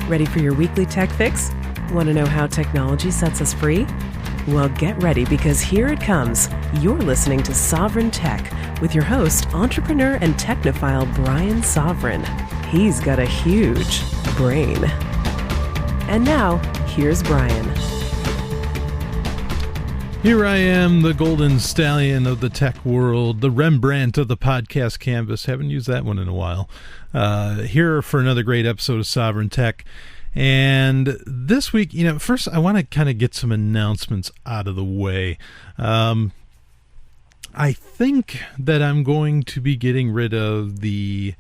Ready for your weekly tech fix? Want to know how technology sets us free? Well, get ready because here it comes. You're listening to Sovryn Tech with your host, entrepreneur and technophile Brian Sovryn. He's got a huge brain. And now, here's Brian. Here I am, the golden stallion of the tech world, the Rembrandt of the podcast canvas. Haven't used that one in a while. Here for another great episode of Sovryn Tech. And this week, first I want to kind of get some announcements out of the way. I think that I'm going to be getting rid of the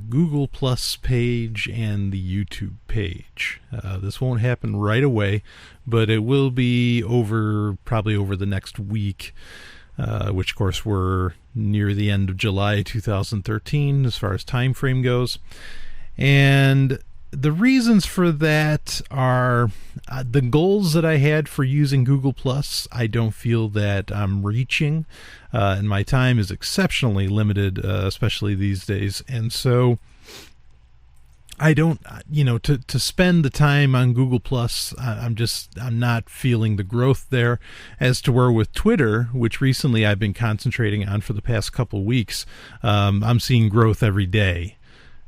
Google Plus page and the YouTube page. This won't happen right away, but it will be probably over the next week, which of course we're near the end of July 2013 as far as time frame goes. And the reasons for that are the goals that I had for using Google Plus. I don't feel that I'm reaching, and my time is exceptionally limited, especially these days. And so I don't, to spend the time on Google Plus, I'm not feeling the growth there. As to where with Twitter, which recently I've been concentrating on for the past couple weeks, I'm seeing growth every day.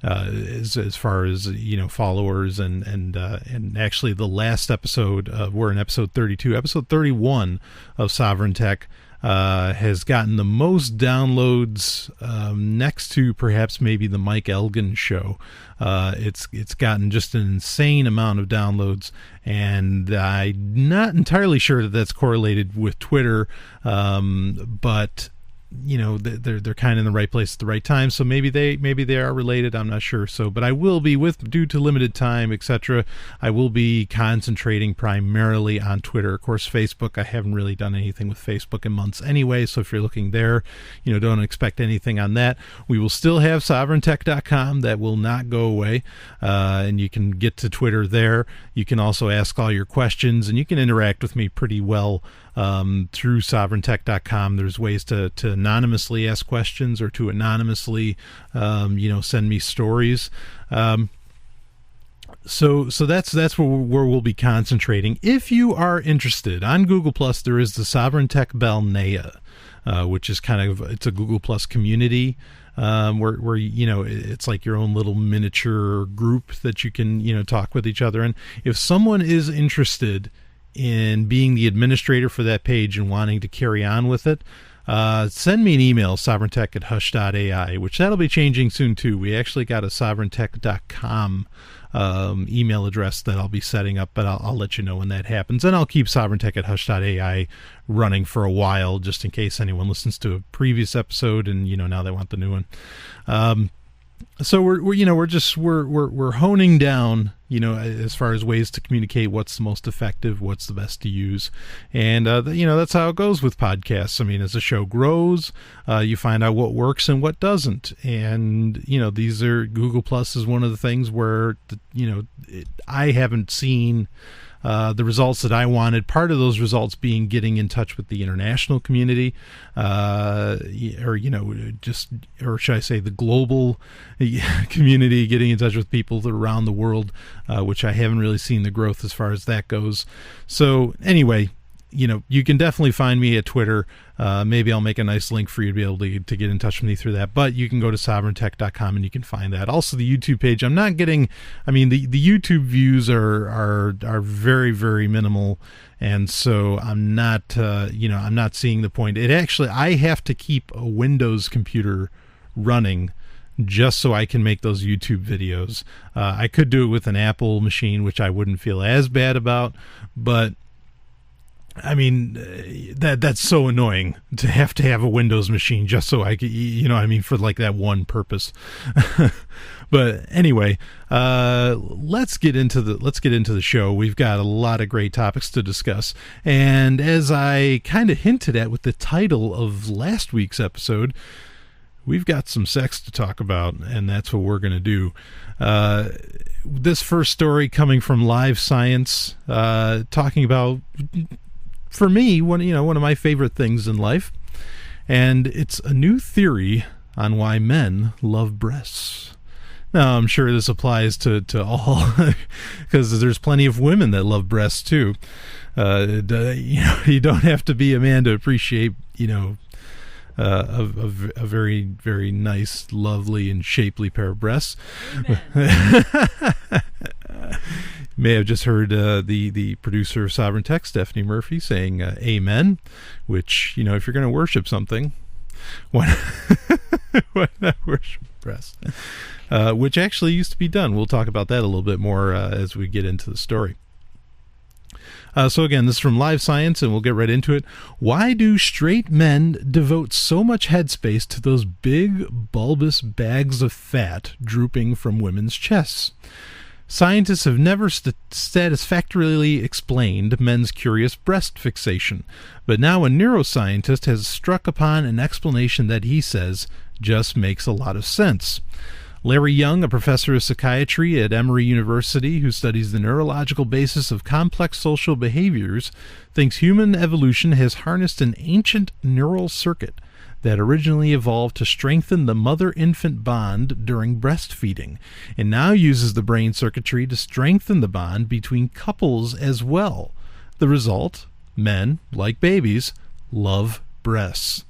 As far as followers and actually the last episode, we're in episode 32. Episode 31 of Sovryn Tech has gotten the most downloads, next to perhaps maybe the Mike Elgin show. It's gotten just an insane amount of downloads, and I'm not entirely sure that that's correlated with Twitter, but they're kind of in the right place at the right time, so maybe they are related. I'm not sure. But I will be, due to limited time, etc., I will be concentrating primarily on Twitter. Of course, Facebook, I haven't really done anything with Facebook in months anyway, so if you're looking there, don't expect anything on that. We will still have sovryntech.com. That will not go away, and you can get to Twitter there. You can also ask all your questions, and you can interact with me pretty well through sovryntech.com. There's ways to anonymously ask questions or to anonymously send me stories. So that's where we'll be concentrating. If you are interested, on Google Plus there is the Sovryn Tech Balnea, which is it's a Google Plus community, where it's like your own little miniature group that you can talk with each other. And if someone is interested in being the administrator for that page and wanting to carry on with it, send me an email, sovryntech@hush.ai, which that'll be changing soon too. We actually got a sovryntech.com email address that I'll be setting up, but I'll let you know when that happens. And I'll keep sovryntech@hush.ai running for a while, just in case anyone listens to a previous episode and now they want the new one. So we're honing down, as far as ways to communicate what's the most effective, what's the best to use. And, that's how it goes with podcasts. I mean, as the show grows, you find out what works and what doesn't. And, these are, Google Plus is one of the things where, I haven't seen the results that I wanted. Part of those results being getting in touch with the international community, or should I say the global community, getting in touch with people around the world, which I haven't really seen the growth as far as that goes. So anyway, you can definitely find me at Twitter. Maybe I'll make a nice link for you to be able to get in touch with me through that. But you can go to sovryntech.com and you can find that. Also, the YouTube page. I'm not getting. The YouTube views are very, very minimal, and so I'm not. I'm not seeing the point. I have to keep a Windows computer running just so I can make those YouTube videos. I could do it with an Apple machine, which I wouldn't feel as bad about, but that's so annoying to have a Windows machine just so I could, for like that one purpose. But anyway, let's get into the show. We've got a lot of great topics to discuss, and as I kind of hinted at with the title of last week's episode, we've got some sex to talk about, and that's what we're going to do. This first story coming from Live Science, talking about, for me, one of my favorite things in life, and it's a new theory on why men love breasts. Now, I'm sure this applies to all, because there's plenty of women that love breasts too. You don't have to be a man to appreciate, a very, very nice, lovely, and shapely pair of breasts. May have just heard the producer of Sovereign Tech, Stephanie Murphy, saying amen, which, if you're going to worship something, why not worship breasts? Which actually used to be done. We'll talk about that a little bit more as we get into the story. So again, this is from Live Science, and we'll get right into it. Why do straight men devote so much headspace to those big, bulbous bags of fat drooping from women's chests? Scientists have never satisfactorily explained men's curious breast fixation, but now a neuroscientist has struck upon an explanation that he says just makes a lot of sense. Larry Young, a professor of psychiatry at Emory University who studies the neurological basis of complex social behaviors, thinks human evolution has harnessed an ancient neural circuit that originally evolved to strengthen the mother-infant bond during breastfeeding, and now uses the brain circuitry to strengthen the bond between couples as well. The result? Men, like babies, love breasts.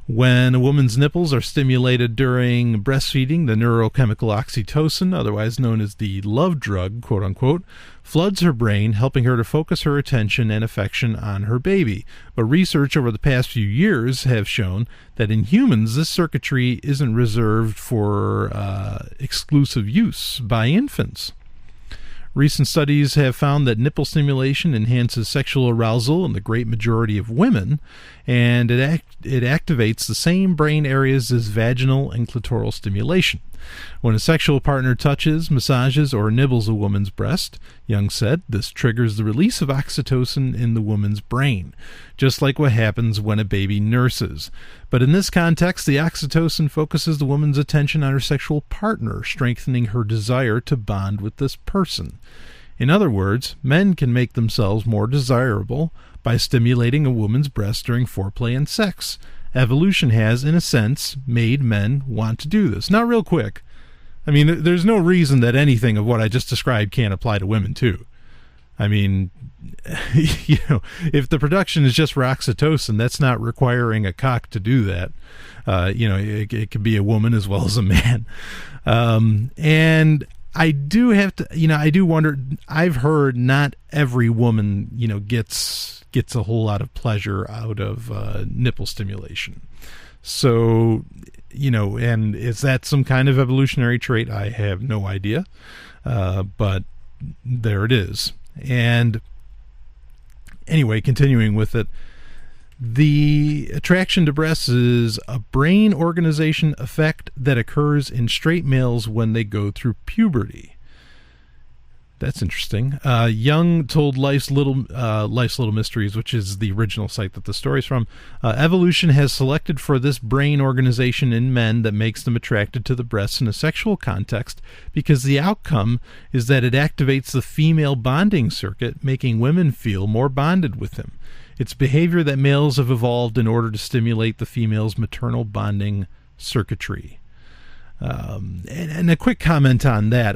When a woman's nipples are stimulated during breastfeeding, the neurochemical oxytocin, otherwise known as the love drug, quote-unquote, floods her brain, helping her to focus her attention and affection on her baby. But research over the past few years have shown that in humans, this circuitry isn't reserved for exclusive use by infants. Recent studies have found that nipple stimulation enhances sexual arousal in the great majority of women, and it activates the same brain areas as vaginal and clitoral stimulation. When a sexual partner touches, massages, or nibbles a woman's breast, Young said, this triggers the release of oxytocin in the woman's brain, just like what happens when a baby nurses. But in this context, the oxytocin focuses the woman's attention on her sexual partner, strengthening her desire to bond with this person. In other words, men can make themselves more desirable by stimulating a woman's breast during foreplay and sex. Evolution has, in a sense, made men want to do this. Now, real quick, I mean, there's no reason that anything of what I just described can't apply to women, too. I mean, if the production is just for oxytocin, that's not requiring a cock to do that. It could be a woman as well as a man. And I do have to, I do wonder, I've heard not every woman, gets a whole lot of pleasure out of nipple stimulation. So, and is that some kind of evolutionary trait? I have no idea. But there it is. And anyway, continuing with it, the attraction to breasts is a brain organization effect that occurs in straight males when they go through puberty. That's interesting. Young told Life's Little Mysteries, which is the original site that the story's from, evolution has selected for this brain organization in men that makes them attracted to the breasts in a sexual context because the outcome is that it activates the female bonding circuit, making women feel more bonded with him. It's behavior that males have evolved in order to stimulate the female's maternal bonding circuitry. And a quick comment on that.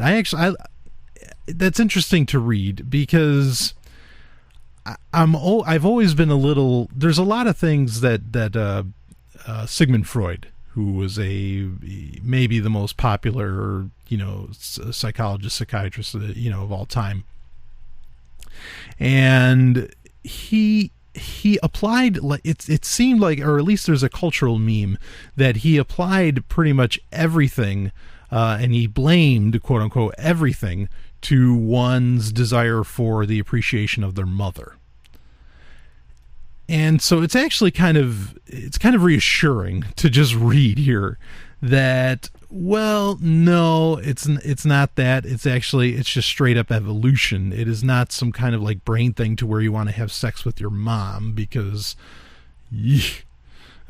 That's interesting to read because I've always been a little. There's a lot of things that Sigmund Freud, who was maybe the most popular psychologist, psychiatrist of all time, and he applied, it seemed like, or at least there's a cultural meme that he applied pretty much everything, and he blamed, quote unquote, everything to one's desire for the appreciation of their mother. And so it's actually kind of reassuring to just read here that, well, no, it's not that. It's just straight up evolution. It is not some kind of like brain thing to where you want to have sex with your mom because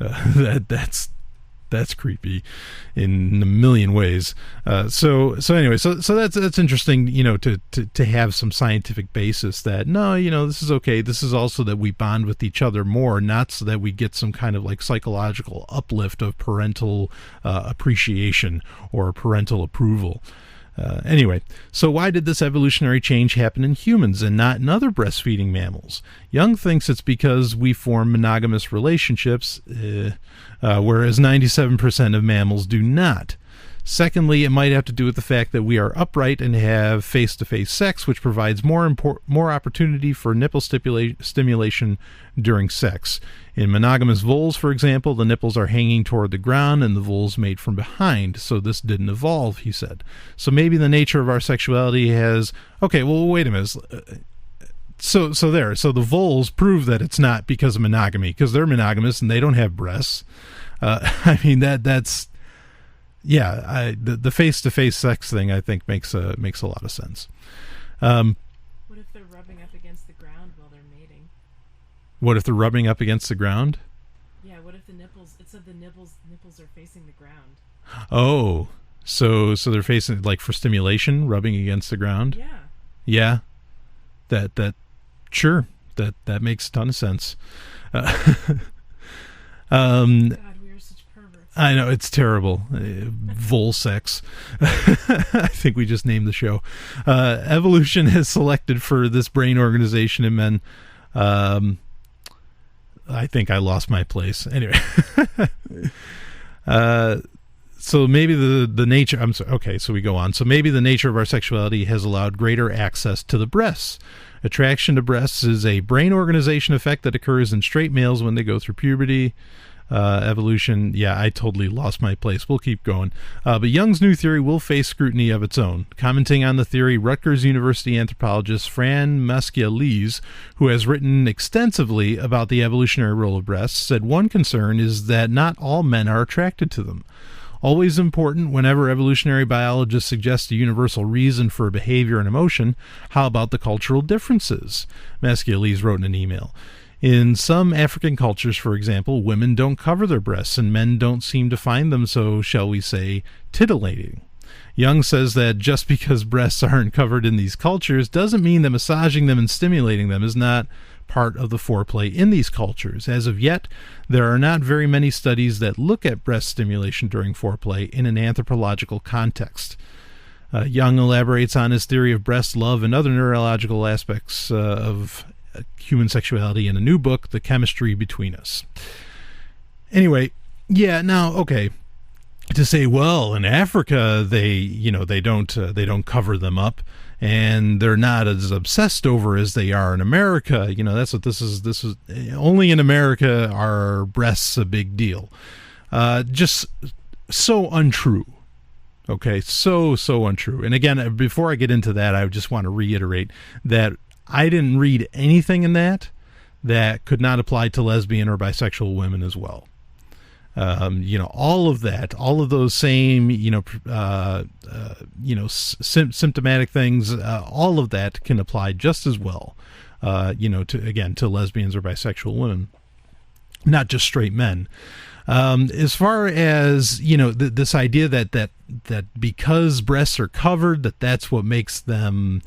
that's that's creepy in a million ways. So that's interesting, to have some scientific basis that, no, this is okay. This is also that we bond with each other more, not so that we get some kind of like psychological uplift of parental appreciation or parental approval. Anyway, so why did this evolutionary change happen in humans and not in other breastfeeding mammals? Young thinks it's because we form monogamous relationships, whereas 97% of mammals do not. Secondly, it might have to do with the fact that we are upright and have face-to-face sex, which provides more opportunity for nipple stimulation during sex. In monogamous voles, for example, the nipples are hanging toward the ground and the voles mate from behind, so this didn't evolve, he said. So maybe the nature of our sexuality has... Okay, well, wait a minute. So the voles prove that it's not because of monogamy, because they're monogamous and they don't have breasts. I mean, that's... Yeah, the face-to-face sex thing, I think, makes a lot of sense. What if they're rubbing up against the ground while they're mating? What if they're rubbing up against the ground? Yeah, what if the nipples... It said the nipples are facing the ground. Oh, so they're facing, like, for stimulation, rubbing against the ground? Yeah. Yeah. Sure. That makes a ton of sense. God, we are such perverts. I know, it's terrible. Vole sex. I think we just named the show. Evolution has selected for this brain organization in men. I think I lost my place. Anyway. So maybe the nature... I'm sorry. Okay, so we go on. So maybe the nature of our sexuality has allowed greater access to the breasts. Attraction to breasts is a brain organization effect that occurs in straight males when they go through puberty. Evolution, yeah, I totally lost my place. We'll keep going. But Jung's new theory will face scrutiny of its own. Commenting on the theory, Rutgers University anthropologist Fran Muskia-Lees, who has written extensively about the evolutionary role of breasts, said one concern is that not all men are attracted to them. Always important whenever evolutionary biologists suggest a universal reason for behavior and emotion, how about the cultural differences? Muskia-Lees wrote in an email. In some African cultures, for example, women don't cover their breasts and men don't seem to find them so, shall we say, titillating. Jung says that just because breasts aren't covered in these cultures doesn't mean that massaging them and stimulating them is not part of the foreplay in these cultures. As of yet, there are not very many studies that look at breast stimulation during foreplay in an anthropological context. Jung elaborates on his theory of breast love and other neurological aspects of human sexuality in a new book, The Chemistry Between Us. Anyway, yeah, now, okay, to say, well, in Africa, they don't cover them up, and they're not as obsessed over as they are in America. That's what this is. Only in America are breasts a big deal. Just so untrue. Okay, so untrue. And again, before I get into that, I just want to reiterate that I didn't read anything in that could not apply to lesbian or bisexual women as well. All of that, all of those same, symptomatic things, all of that can apply just as well, to lesbians or bisexual women, not just straight men. As far as, this idea that because breasts are covered, that's what makes them,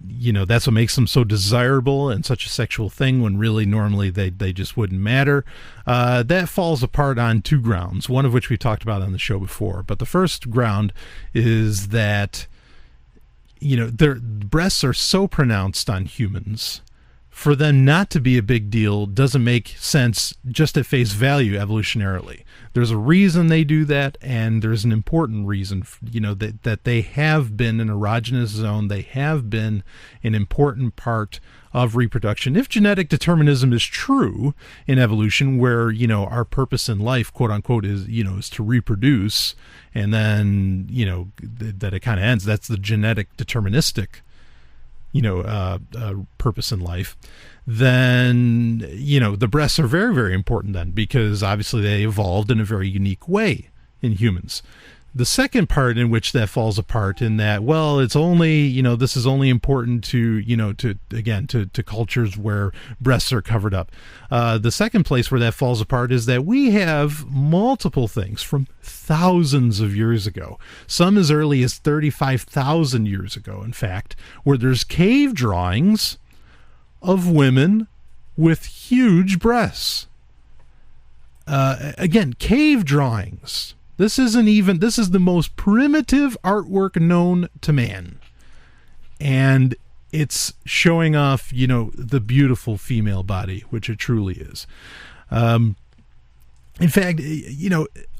that's what makes them so desirable and such a sexual thing when really normally they just wouldn't matter. That falls apart on two grounds, one of which we talked about on the show before. But the first ground is that, their breasts are so pronounced on humans. For them not to be a big deal doesn't make sense just at face value evolutionarily. There's a reason they do that, and there's an important reason, that they have been an erogenous zone. They have been an important part of reproduction. If genetic determinism is true in evolution, where, our purpose in life, quote unquote, is to reproduce, and then, that it kind of ends, that's the genetic deterministic purpose in life, then, the breasts are very, very important then, because obviously they evolved in a very unique way in humans. the second part in which that falls apart in that, well, it's only, this is only important to, to cultures where breasts are covered up. The second place where that falls apart is that we have multiple things from thousands of years ago, some as early as 35,000 years ago, in fact, where there's cave drawings of women with huge breasts. Again, cave drawings. This is the most primitive artwork known to man. And it's showing off, the beautiful female body, which it truly is. In fact,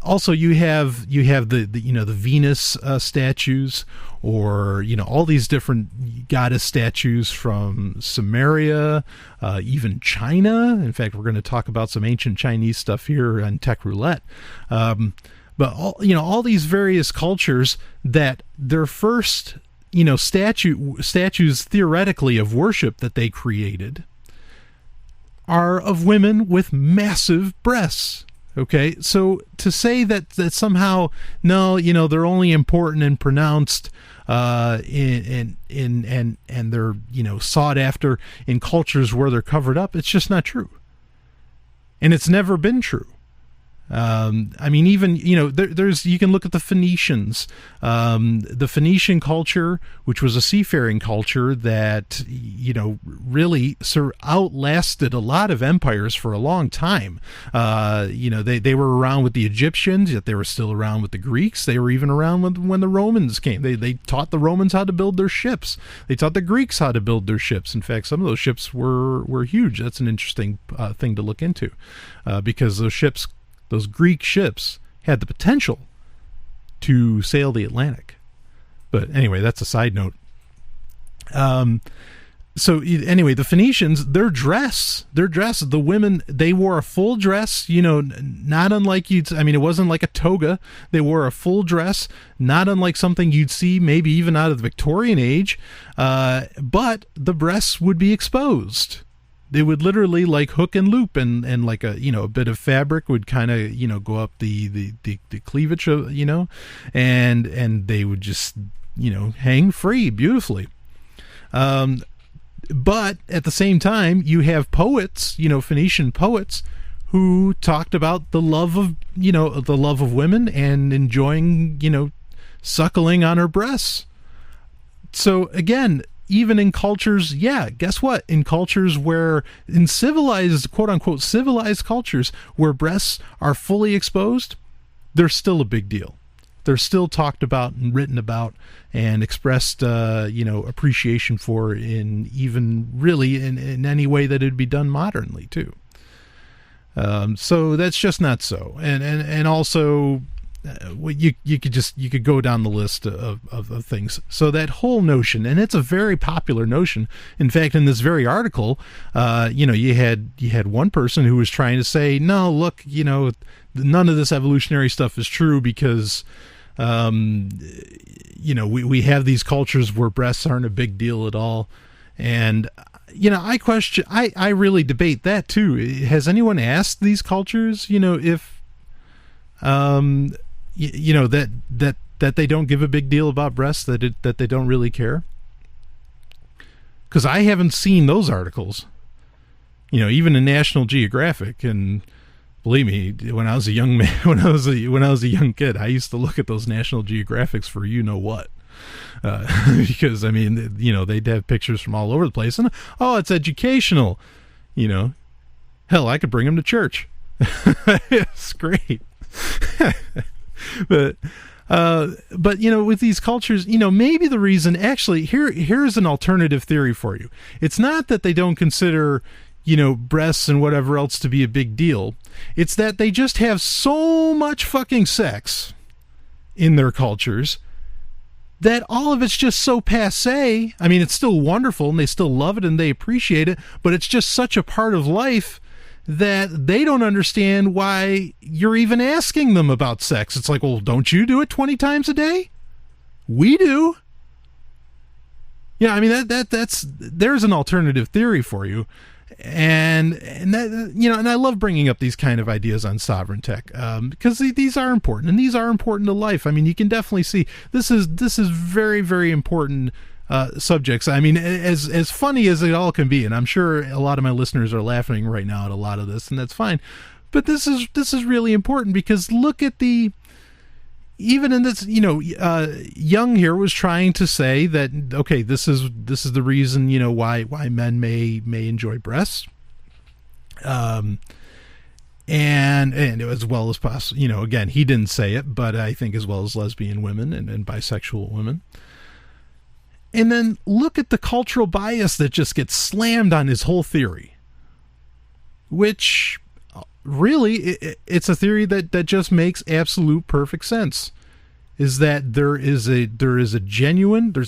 also you have the Venus statues, or all these different goddess statues from Sumeria, even China. In fact, we're going to talk about some ancient Chinese stuff here on Tech Roulette. But all these various cultures that their first statues theoretically of worship that they created are of women with massive breasts. Okay, so to say that somehow, no, they're only important and pronounced and they're sought after in cultures where they're covered up, it's just not true, and it's never been true. Even, there's, you can look at the Phoenicians, the Phoenician culture, which was a seafaring culture that, really outlasted a lot of empires for a long time. They were around with the Egyptians, yet they were still around with the Greeks. They were even around when the Romans came. They taught the Romans how to build their ships. They taught the Greeks how to build their ships. In fact, some of those ships were huge. That's an interesting thing to look into, because those Greek ships had the potential to sail the Atlantic. But anyway, that's a side note. So anyway, the Phoenicians, their dress, the women, they wore a full dress, not unlike it wasn't like a toga. They wore a full dress, not unlike something you'd see maybe even out of the Victorian age. But the breasts would be exposed. They would literally like hook and loop, and like a bit of fabric would kind of go up the cleavage, and they would just hang free beautifully. But at the same time, you have poets, Phoenician poets, who talked about the love of women and enjoying suckling on her breasts. So again, even in cultures, guess what? In cultures in civilized, quote unquote, civilized cultures where breasts are fully exposed, they're still a big deal. They're still talked about and written about and expressed, appreciation for in any way that it'd be done modernly too. So that's just not so. And also, you could go down the list of things. So that whole notion, and it's a very popular notion. In fact, in this very article, you had one person who was trying to say, no, look, none of this evolutionary stuff is true because, we have these cultures where breasts aren't a big deal at all. And, I really debate that too. Has anyone asked these cultures, if, that they don't give a big deal about breasts, that they don't really care? Because I haven't seen those articles, even in National Geographic. And believe me, when I was a young man, when I was a young kid, I used to look at those National Geographics for what, because they'd have pictures from all over the place, and it's educational. Hell, I could bring them to church. It's great. But with these cultures, maybe the reason, actually, here's an alternative theory for you. It's not that they don't consider, breasts and whatever else to be a big deal. It's that they just have so much fucking sex in their cultures that all of it's just so passé. It's still wonderful and they still love it and they appreciate it, but it's just such a part of life that they don't understand why you're even asking them about sex. It's like, well, don't you do it 20 times a day? We do. Yeah, there's an alternative theory for you. And that, and I love bringing up these kind of ideas on sovereign tech, because these are important, and these are important to life. I mean, you can definitely see this is very, very important subjects. I mean, as funny as it all can be, and I'm sure a lot of my listeners are laughing right now at a lot of this, and that's fine. But this is really important, because look at even in this, Young here was trying to say that, okay, this is the reason, why men may enjoy breasts, and as well as possible, again, he didn't say it, but I think as well as lesbian women and bisexual women. And then look at the cultural bias that just gets slammed on his whole theory, which really, it's a theory that just makes absolute perfect sense. Is that there's a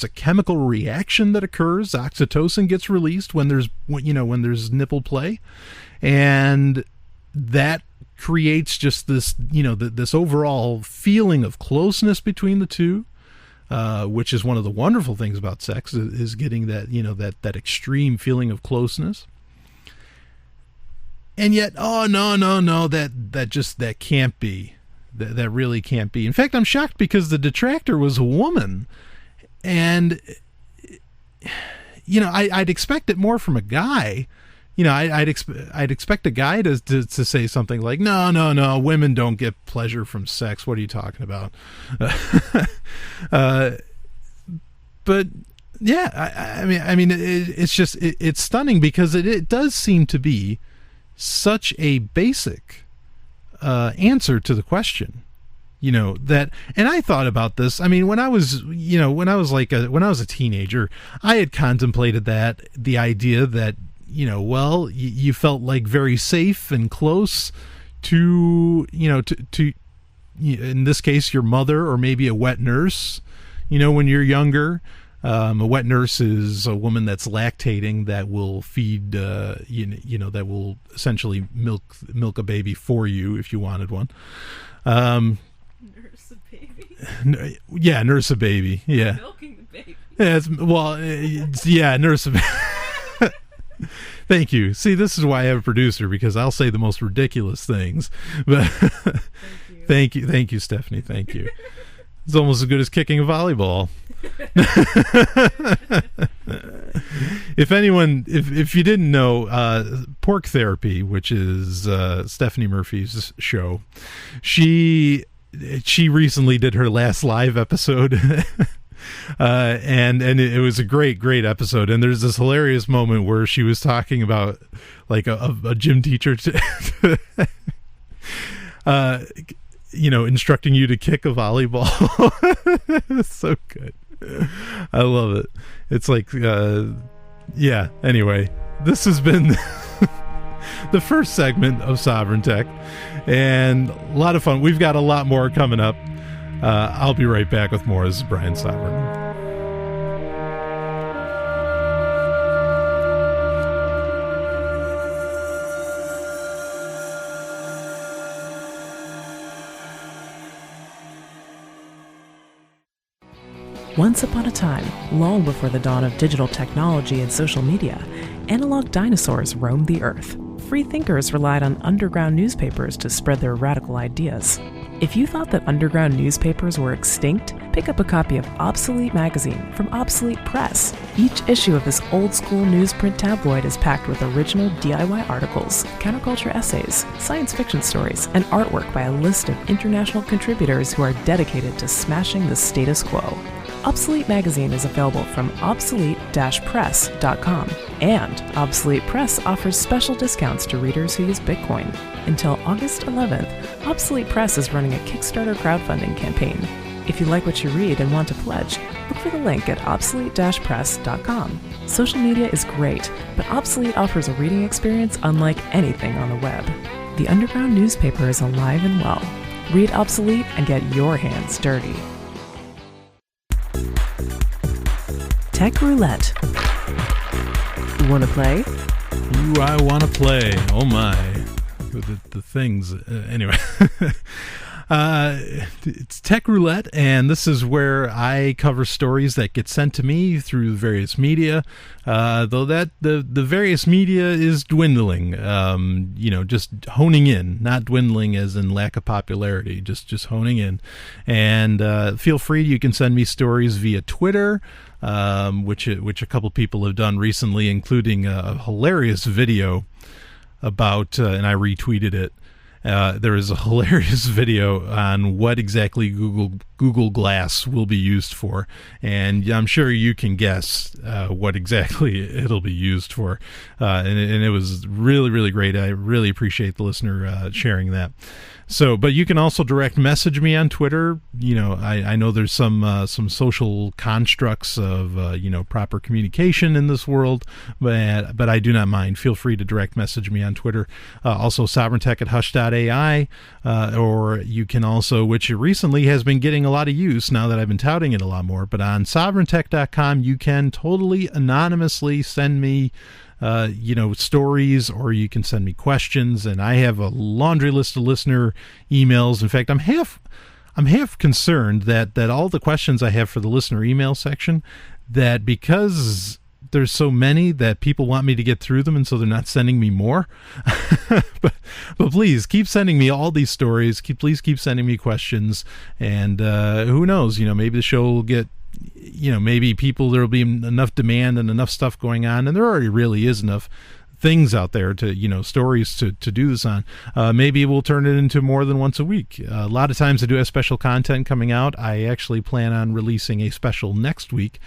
chemical reaction that occurs. Oxytocin gets released when there's nipple play, and that creates just this this overall feeling of closeness between the two, which is one of the wonderful things about sex, is getting that that extreme feeling of closeness. And yet, oh no, that can't be. That really can't be. In fact, I'm shocked, because the detractor was a woman, and I'd expect it more from a guy. I'd expect a guy to say something like, no, women don't get pleasure from sex. What are you talking about? But yeah, I mean, it's just it's stunning, because it does seem to be such a basic answer to the question, that, and I thought about this. I mean, when I was a teenager, I had contemplated the idea that, you felt like very safe and close to in this case, your mother, or maybe a wet nurse, when you're younger. A wet nurse is a woman that's lactating, that will feed, that will essentially milk a baby for you if you wanted one. Nurse a baby. Yeah, nurse a baby. Yeah. Milking the baby. Yeah, nurse a baby. Thank you. See, this is why I have a producer, because I'll say the most ridiculous things. But thank you, Stephanie. Thank you. It's almost as good as kicking a volleyball. If you didn't know, Pork Therapy, which is Stephanie Murphy's show, she recently did her last live episode, and it was a great episode. And there's this hilarious moment where she was talking about like a gym teacher instructing you to kick a volleyball. It's so good. I love it. It's like, yeah. Anyway, this has been the first segment of Sovereign Tech, and a lot of fun. We've got a lot more coming up. I'll be right back with more. This is Brian Sovryn. Once upon a time, long before the dawn of digital technology and social media, analog dinosaurs roamed the earth. Free thinkers relied on underground newspapers to spread their radical ideas. If you thought that underground newspapers were extinct, pick up a copy of Obsolete magazine from Obsolete Press. Each issue of this old-school newsprint tabloid is packed with original DIY articles, counterculture essays, science fiction stories, and artwork by a list of international contributors who are dedicated to smashing the status quo. Obsolete magazine is available from obsolete-press.com, and Obsolete Press offers special discounts to readers who use Bitcoin. Until August 11th, Obsolete Press is running a Kickstarter crowdfunding campaign. If you like what you read and want to pledge, look for the link at obsolete-press.com. Social media is great, but Obsolete offers a reading experience unlike anything on the web. The underground newspaper is alive and well. Read Obsolete and get your hands dirty. Tech Roulette. You want to play? Ooh, I want to play. Oh my. The things. Anyway. It's Tech Roulette, and this is where I cover stories that get sent to me through various media, though that the various media is dwindling, just honing in, not dwindling as in lack of popularity, just honing in. And feel free, you can send me stories via Twitter, which a couple people have done recently, including a hilarious video about, and I retweeted it. There is a hilarious video on what exactly Google Glass will be used for, and I'm sure you can guess what exactly it'll be used for. And it was really, really great. I really appreciate the listener sharing that. So, but you can also direct message me on Twitter. I know there's some social constructs of proper communication in this world, but I do not mind. Feel free to direct message me on Twitter. Also, sovereigntech@hush.ai, or you can also, which recently has been getting a lot of use now that I've been touting it a lot more. But on sovereigntech.com, you can totally anonymously send me stories, or you can send me questions, and I have a laundry list of listener emails. In fact, I'm half concerned that all the questions I have for the listener email section, that because there's so many that people want me to get through them, and so they're not sending me more. but please keep sending me all these stories. Please keep sending me questions, and who knows? Maybe the show will get. Maybe there'll be enough demand and enough stuff going on, and there already really is enough things out there to, stories to do this on. Maybe we'll turn it into more than once a week. A lot of times I do have special content coming out. I actually plan on releasing a special next week.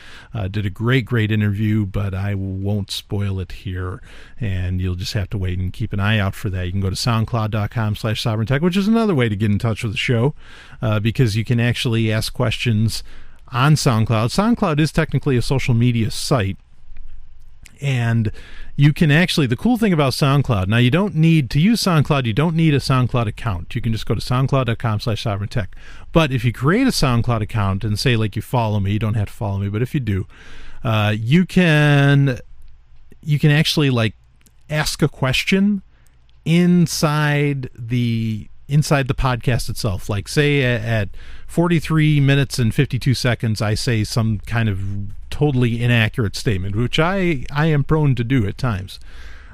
Did a great interview, but I won't spoil it here, and you'll just have to wait and keep an eye out for that. You can go to soundcloud.com/sovereigntech, which is another way to get in touch with the show, because you can actually ask questions on SoundCloud. SoundCloud is technically a social media site, and you can actually, the cool thing about SoundCloud, now you don't need to use SoundCloud, you don't need a SoundCloud account. You can just go to soundcloud.com/sovereigntech. But if you create a SoundCloud account and say, like, you follow me, you don't have to follow me, but if you do, you can actually, like, ask a question inside the podcast itself. Like, say at 43 minutes and 52 seconds, I say some kind of totally inaccurate statement, which I am prone to do at times.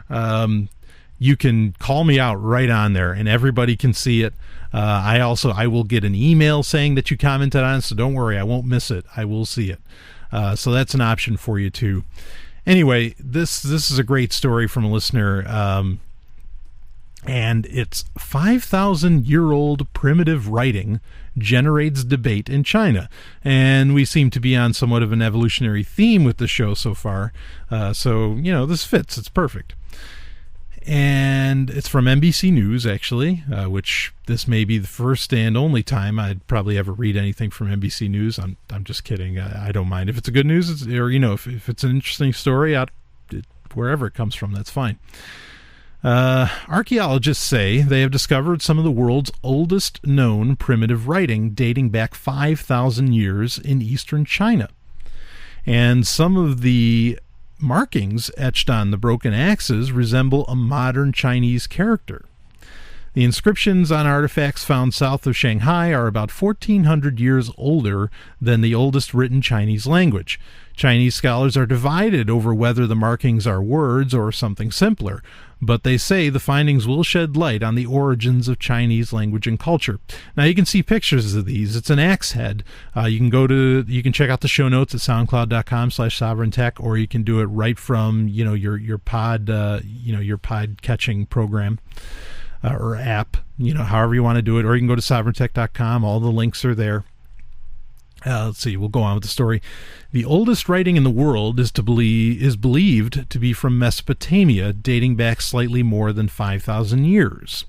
You can call me out right on there, and everybody can see it. I will get an email saying that you commented on it, so don't worry, I won't miss it. I will see it. So that's an option for you too. Anyway, this is a great story from a listener. And it's 5,000-year-old primitive writing generates debate in China. And we seem to be on somewhat of an evolutionary theme with the show so far. So this fits. It's perfect. And it's from NBC News, actually, which this may be the first and only time I'd probably ever read anything from NBC News. I'm just kidding. I don't mind. If it's a good news, if it's an interesting story, wherever it comes from, that's fine. Archaeologists say they have discovered some of the world's oldest known primitive writing, dating back 5,000 years in eastern China. And some of the markings etched on the broken axes resemble a modern Chinese character. The inscriptions on artifacts found south of Shanghai are about 1,400 years older than the oldest written Chinese language. Chinese scholars are divided over whether the markings are words or something simpler, but they say the findings will shed light on the origins of Chinese language and culture. Now, you can see pictures of these. It's an axe head. You can check out the show notes at soundcloud.com/sovereigntech, or you can do it right from your pod catching program or app, however you want to do it, or you can go to sovereigntech.com. All the links are there. Let's see, we'll go on with the story. The oldest writing in the world is believed to be from Mesopotamia, dating back slightly more than 5,000 years.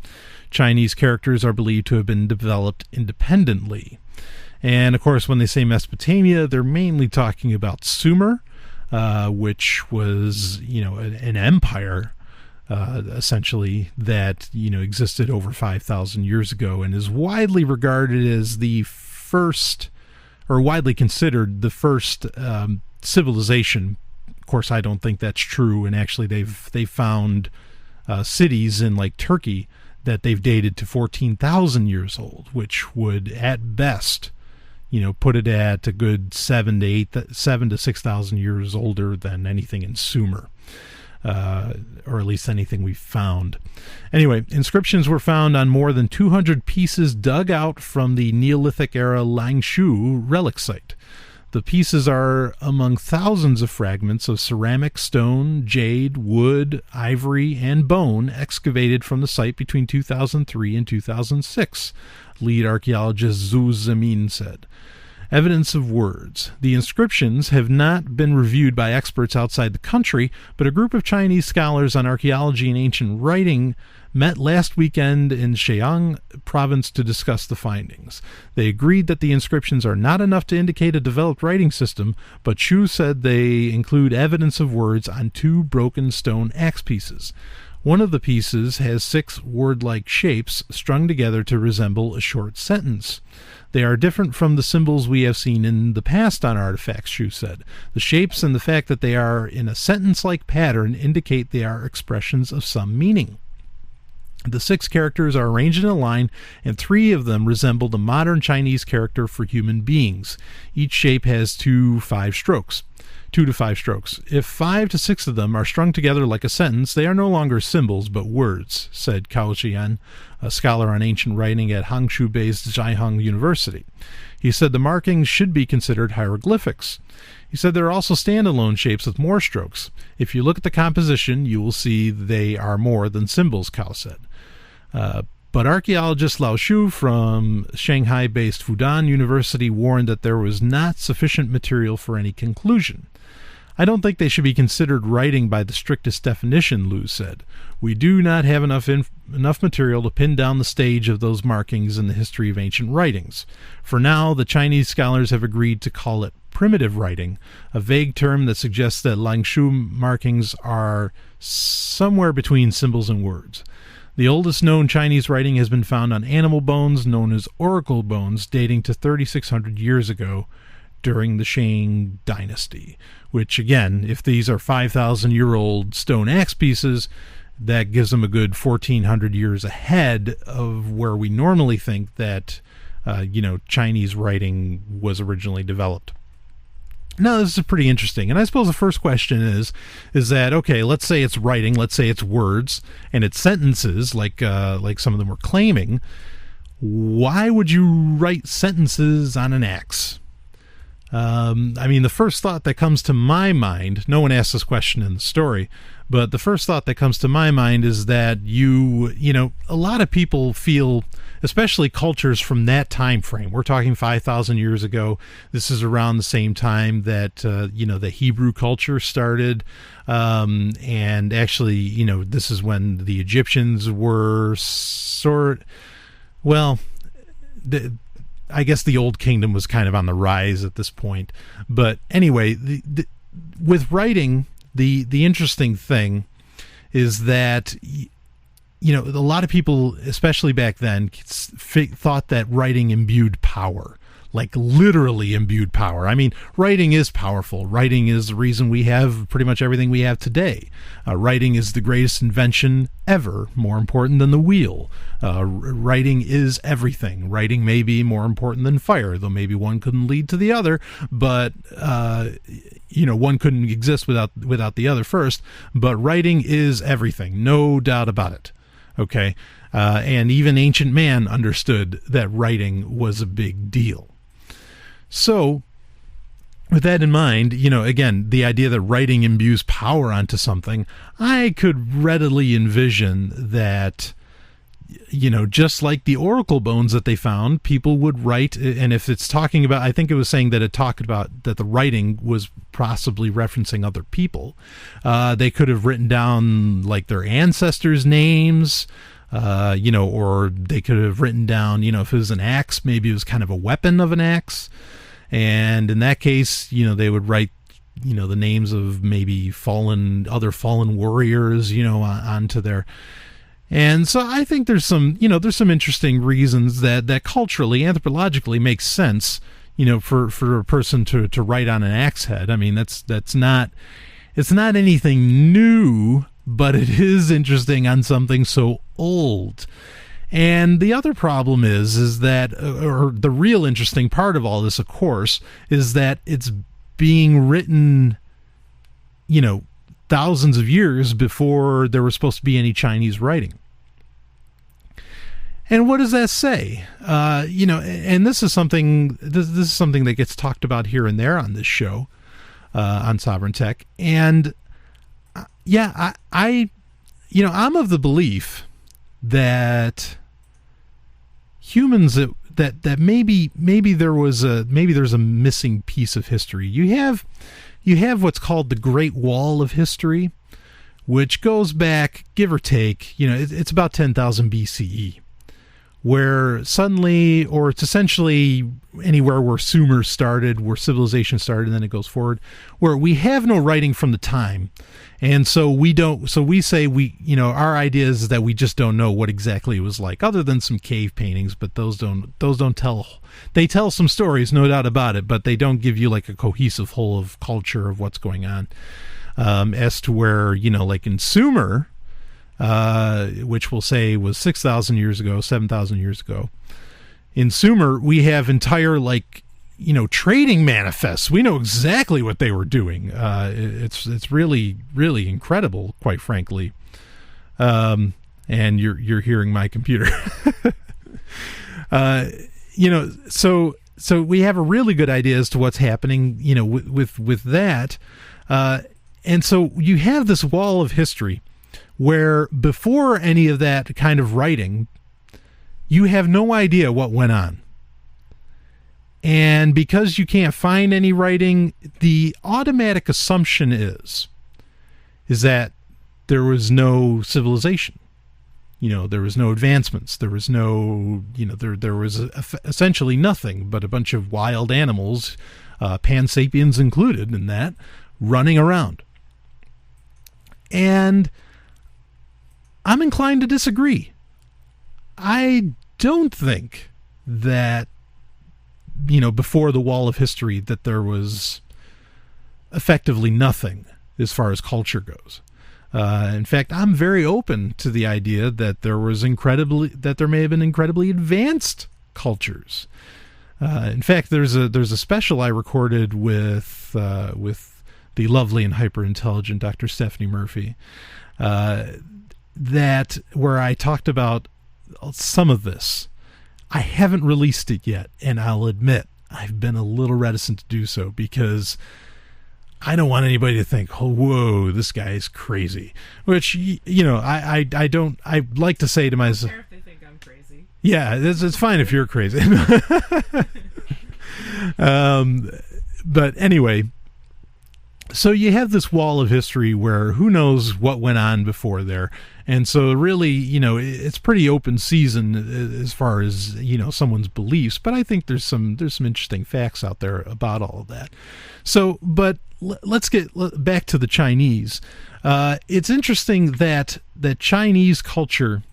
Chinese characters are believed to have been developed independently. And, of course, when they say Mesopotamia, they're mainly talking about Sumer, which was, an empire, essentially, that, existed over 5,000 years ago and is widely regarded as the first, or widely considered the first civilization. Of course, I don't think that's true, and actually they found cities in, like, Turkey that they've dated to 14,000 years old, which would at best, put it at a good 7 to 6,000 years older than anything in Sumer. Or at least anything we've found. Anyway, inscriptions were found on more than 200 pieces dug out from the Neolithic era Langshu relic site. The pieces are among thousands of fragments of ceramic, stone, jade, wood, ivory, and bone excavated from the site between 2003 and 2006, lead archaeologist Zhu Zemin said. Evidence of words. The inscriptions have not been reviewed by experts outside the country, but a group of Chinese scholars on archaeology and ancient writing met last weekend in Shenyang province to discuss the findings. They agreed that the inscriptions are not enough to indicate a developed writing system, but Xu said they include evidence of words on 2 broken stone axe pieces. One of the pieces has 6 word-like shapes strung together to resemble a short sentence. They are different from the symbols we have seen in the past on artifacts, Xu said. The shapes and the fact that they are in a sentence-like pattern indicate they are expressions of some meaning. The 6 characters are arranged in a line, and 3 of them resemble the modern Chinese character for human beings. Each shape has 2 to 5 strokes. If 5 to 6 of them are strung together like a sentence, they are no longer symbols but words, said Cao Jian, a scholar on ancient writing at Hangzhou-based Zhaihong University. He said the markings should be considered hieroglyphics. He said there are also standalone shapes with more strokes. If you look at the composition, you will see they are more than symbols, Cao said. But archaeologist Lao Shu from Shanghai-based Fudan University warned that there was not sufficient material for any conclusion. I don't think they should be considered writing by the strictest definition, Liu said. We do not have enough material to pin down the stage of those markings in the history of ancient writings. For now, the Chinese scholars have agreed to call it primitive writing, a vague term that suggests that Langshu markings are somewhere between symbols and words. The oldest known Chinese writing has been found on animal bones known as oracle bones dating to 3,600 years ago during the Shang dynasty, which again, if these are 5,000-year-old stone axe pieces, that gives them a good 1,400 years ahead of where we normally think that, Chinese writing was originally developed. Now, this is pretty interesting, and I suppose the first question is that, okay, let's say it's writing, let's say it's words, and it's sentences, like some of them were claiming. Why would you write sentences on an axe? The first thought that comes to my mind, no one asked this question in the story, but the first thought that comes to my mind is that a lot of people feel, especially cultures from that time frame, we're talking 5,000 years ago, this is around the same time that, the Hebrew culture started, and actually, this is when the Egyptians were I guess the Old Kingdom was kind of on the rise at this point. But anyway, with writing, the interesting thing is that, a lot of people, especially back then, thought that writing imbued power. Like literally imbued power. I mean, writing is powerful. Writing is the reason we have pretty much everything we have today. Writing is the greatest invention ever, more important than the wheel. Writing is everything. Writing may be more important than fire, though maybe one couldn't lead to the other, but one couldn't exist without the other first. But writing is everything, no doubt about it. Okay, and even ancient man understood that writing was a big deal. So, with that in mind, again, the idea that writing imbues power onto something, I could readily envision that, just like the oracle bones that they found, people would write, and if it's talking about, I think it was saying that it talked about that the writing was possibly referencing other people. They could have written down, like, their ancestors' names, or they could have written down, if it was an axe, maybe it was kind of a weapon of an axe. And in that case, they would write, the names of maybe other fallen warriors, onto their. And so I think there's some interesting reasons that culturally, anthropologically makes sense, for a person to write on an axe head. I mean, it's not anything new, but it is interesting on something so old. And the other problem is that, or the real interesting part of all this, of course, is that it's being written, thousands of years before there was supposed to be any Chinese writing. And what does that say? And this is something that gets talked about here and there on this show, on Sovryn Tech. And I'm of the belief that humans that maybe there's a missing piece of history. You have what's called the Great Wall of History, which goes back, give or take, it's about 10,000 BCE. Where suddenly, or it's essentially anywhere where Sumer started, where civilization started, and then it goes forward, where we have no writing from the time. And so we say our idea is that we just don't know what exactly it was like, other than some cave paintings, but those don't tell, they tell some stories, no doubt about it, but they don't give you like a cohesive whole of culture of what's going on. As to where, like in Sumer, which we'll say was 6,000 years ago, 7,000 years ago. In Sumer, we have entire, trading manifests. We know exactly what they were doing. It's really, really incredible, quite frankly. And you're hearing my computer. So we have a really good idea as to what's happening, with that. And so you have this wall of history, where before any of that kind of writing, you have no idea what went on. And because you can't find any writing, the automatic assumption is that there was no civilization. There was no advancements. There was no, there was essentially nothing but a bunch of wild animals, pansapiens included in that, running around. And I'm inclined to disagree. I don't think that, before the wall of history, that there was effectively nothing as far as culture goes. In fact, I'm very open to the idea that there may have been incredibly advanced cultures. In fact, there's a special I recorded with the lovely and hyper intelligent Dr. Stephanie Murphy, that where I talked about some of this. I haven't released it yet, and I'll admit I've been a little reticent to do so because I don't want anybody to think, oh, whoa, this guy is crazy. Which, I like to say to myself, I don't care if they think I'm crazy. Yeah, it's fine if you're crazy. But anyway, so you have this wall of history where who knows what went on before there. And so really, it's pretty open season as far as, someone's beliefs. But I think there's some interesting facts out there about all of that. So, but let's get back to the Chinese. It's interesting that Chinese culture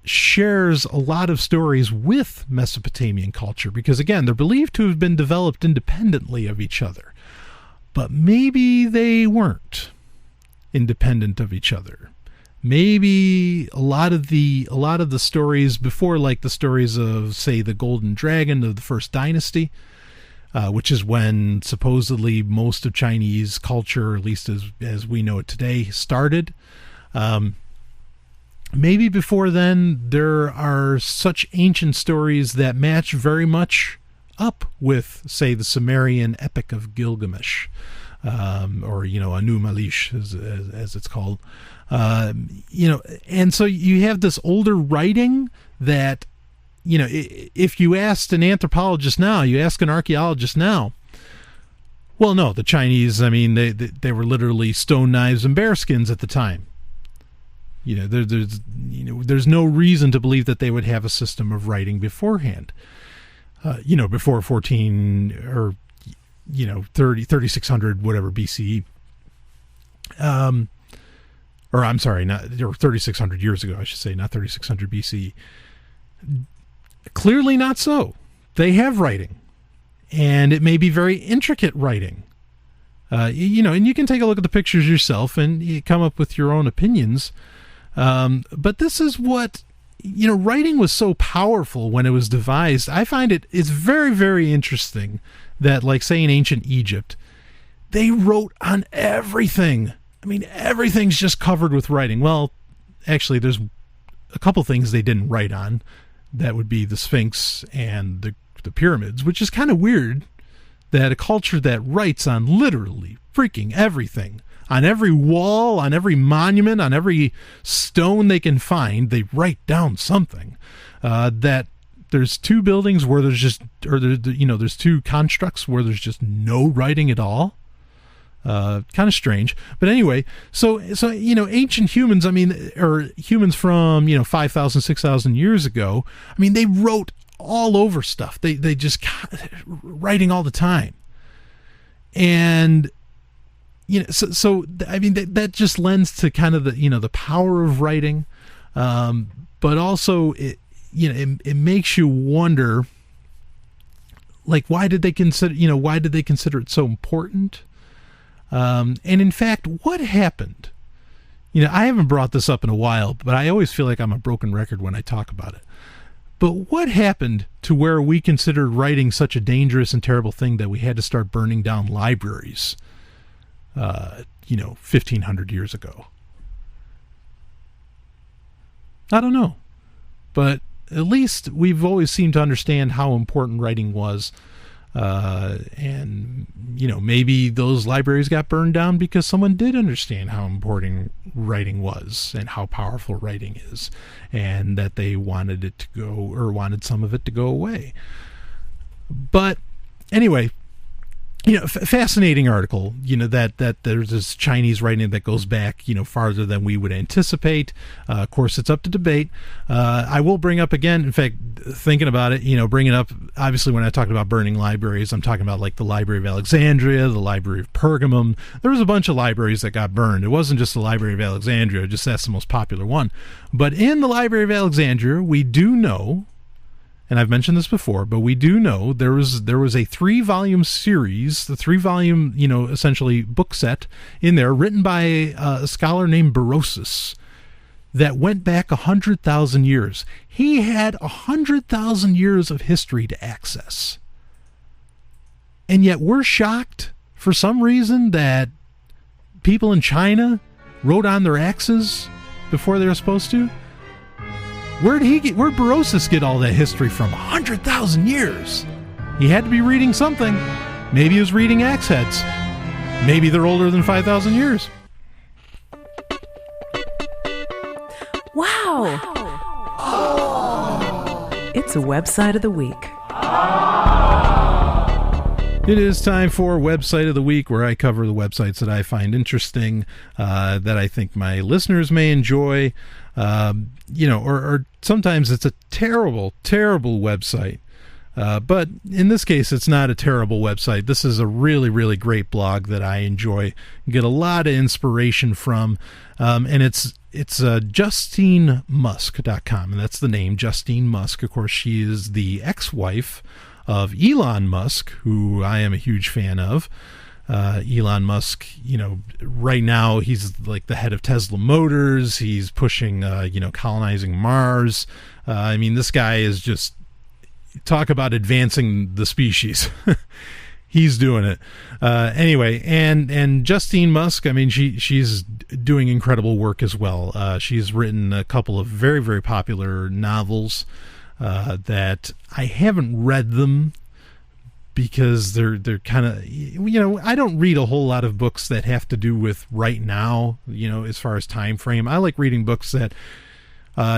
shares a lot of stories with Mesopotamian culture because, again, they're believed to have been developed independently of each other. But maybe they weren't independent of each other. Maybe a lot of the stories before, like the stories of, say, the Golden Dragon of the First Dynasty, which is when supposedly most of Chinese culture, at least as we know it today, started. Maybe before then there are such ancient stories that match very much up with, say, the Sumerian Epic of Gilgamesh, or Anu Malish as it's called. And so you have this older writing that, if you asked an anthropologist now, you ask an archaeologist now, well, no, the Chinese, they were literally stone knives and bear skins at the time. There's no reason to believe that they would have a system of writing beforehand. Before 14 or 3600 whatever BCE. Or I'm sorry, or 3600 years ago, I should say, not 3600 BCE. Clearly not so. They have writing, and it may be very intricate writing. And you can take a look at the pictures yourself and you come up with your own opinions. But this is what, writing was so powerful when it was devised. I find it's very, very interesting that, like, say, in ancient Egypt, they wrote on everything. I mean, everything's just covered with writing. Well, actually, there's a couple things they didn't write on. That would be the Sphinx and the pyramids, which is kind of weird that a culture that writes on literally freaking everything, on every wall, on every monument, on every stone they can find, they write down something. That there's two buildings where there's two constructs where there's just no writing at all. Kind of strange, but anyway, so ancient humans, or humans from 5,000, 6,000 years ago, they wrote all over stuff. They just writing all the time, and that just lends to kind of the power of writing, but also it makes you wonder, like, why did they consider it so important? And in fact, what happened? I haven't brought this up in a while, but I always feel like I'm a broken record when I talk about it. But what happened to where we considered writing such a dangerous and terrible thing that we had to start burning down libraries, 1,500 years ago? I don't know. But at least we've always seemed to understand how important writing was. And maybe those libraries got burned down because someone did understand how important writing was and how powerful writing is, and that they wanted it to go, or wanted some of it to go away. But anyway, fascinating article, that there's this Chinese writing that goes back, farther than we would anticipate. Of course, it's up to debate. I will bring up again, in fact, thinking about it, bringing up, obviously, when I talked about burning libraries, I'm talking about like the Library of Alexandria, the Library of Pergamum. There was a bunch of libraries that got burned. It wasn't just the Library of Alexandria, just that's the most popular one. But in the Library of Alexandria, we do know, and I've mentioned this before, but we do know there was a 3-volume series, the 3-volume, essentially book set in there, written by a scholar named Berosus, that went back 100,000 years. He had 100,000 years of history to access. And yet we're shocked, for some reason, that people in China wrote on their axes before they were supposed to. Where'd Berosus get all that history from? 100,000 years. He had to be reading something. Maybe he was reading axe heads. Maybe they're older than 5,000 years. Wow. It's a website of the week. It is time for Website of the Week, where I cover the websites that I find interesting, that I think my listeners may enjoy, or sometimes it's a terrible, terrible website. But in this case, it's not a terrible website. This is a really, really great blog that I enjoy, get a lot of inspiration from, and it's JustineMusk.com, and that's the name, Justine Musk. Of course, she is the ex-wife of Elon Musk, who I am a huge fan of. Elon Musk, right now he's like the head of Tesla Motors. He's pushing, colonizing Mars. This guy is just, talk about advancing the species. He's doing it. Anyway, and Justine Musk, she's doing incredible work as well. She's written a couple of very, very popular novels that I haven't read them because they're kind of, I don't read a whole lot of books that have to do with right now, as far as time frame. I like reading books that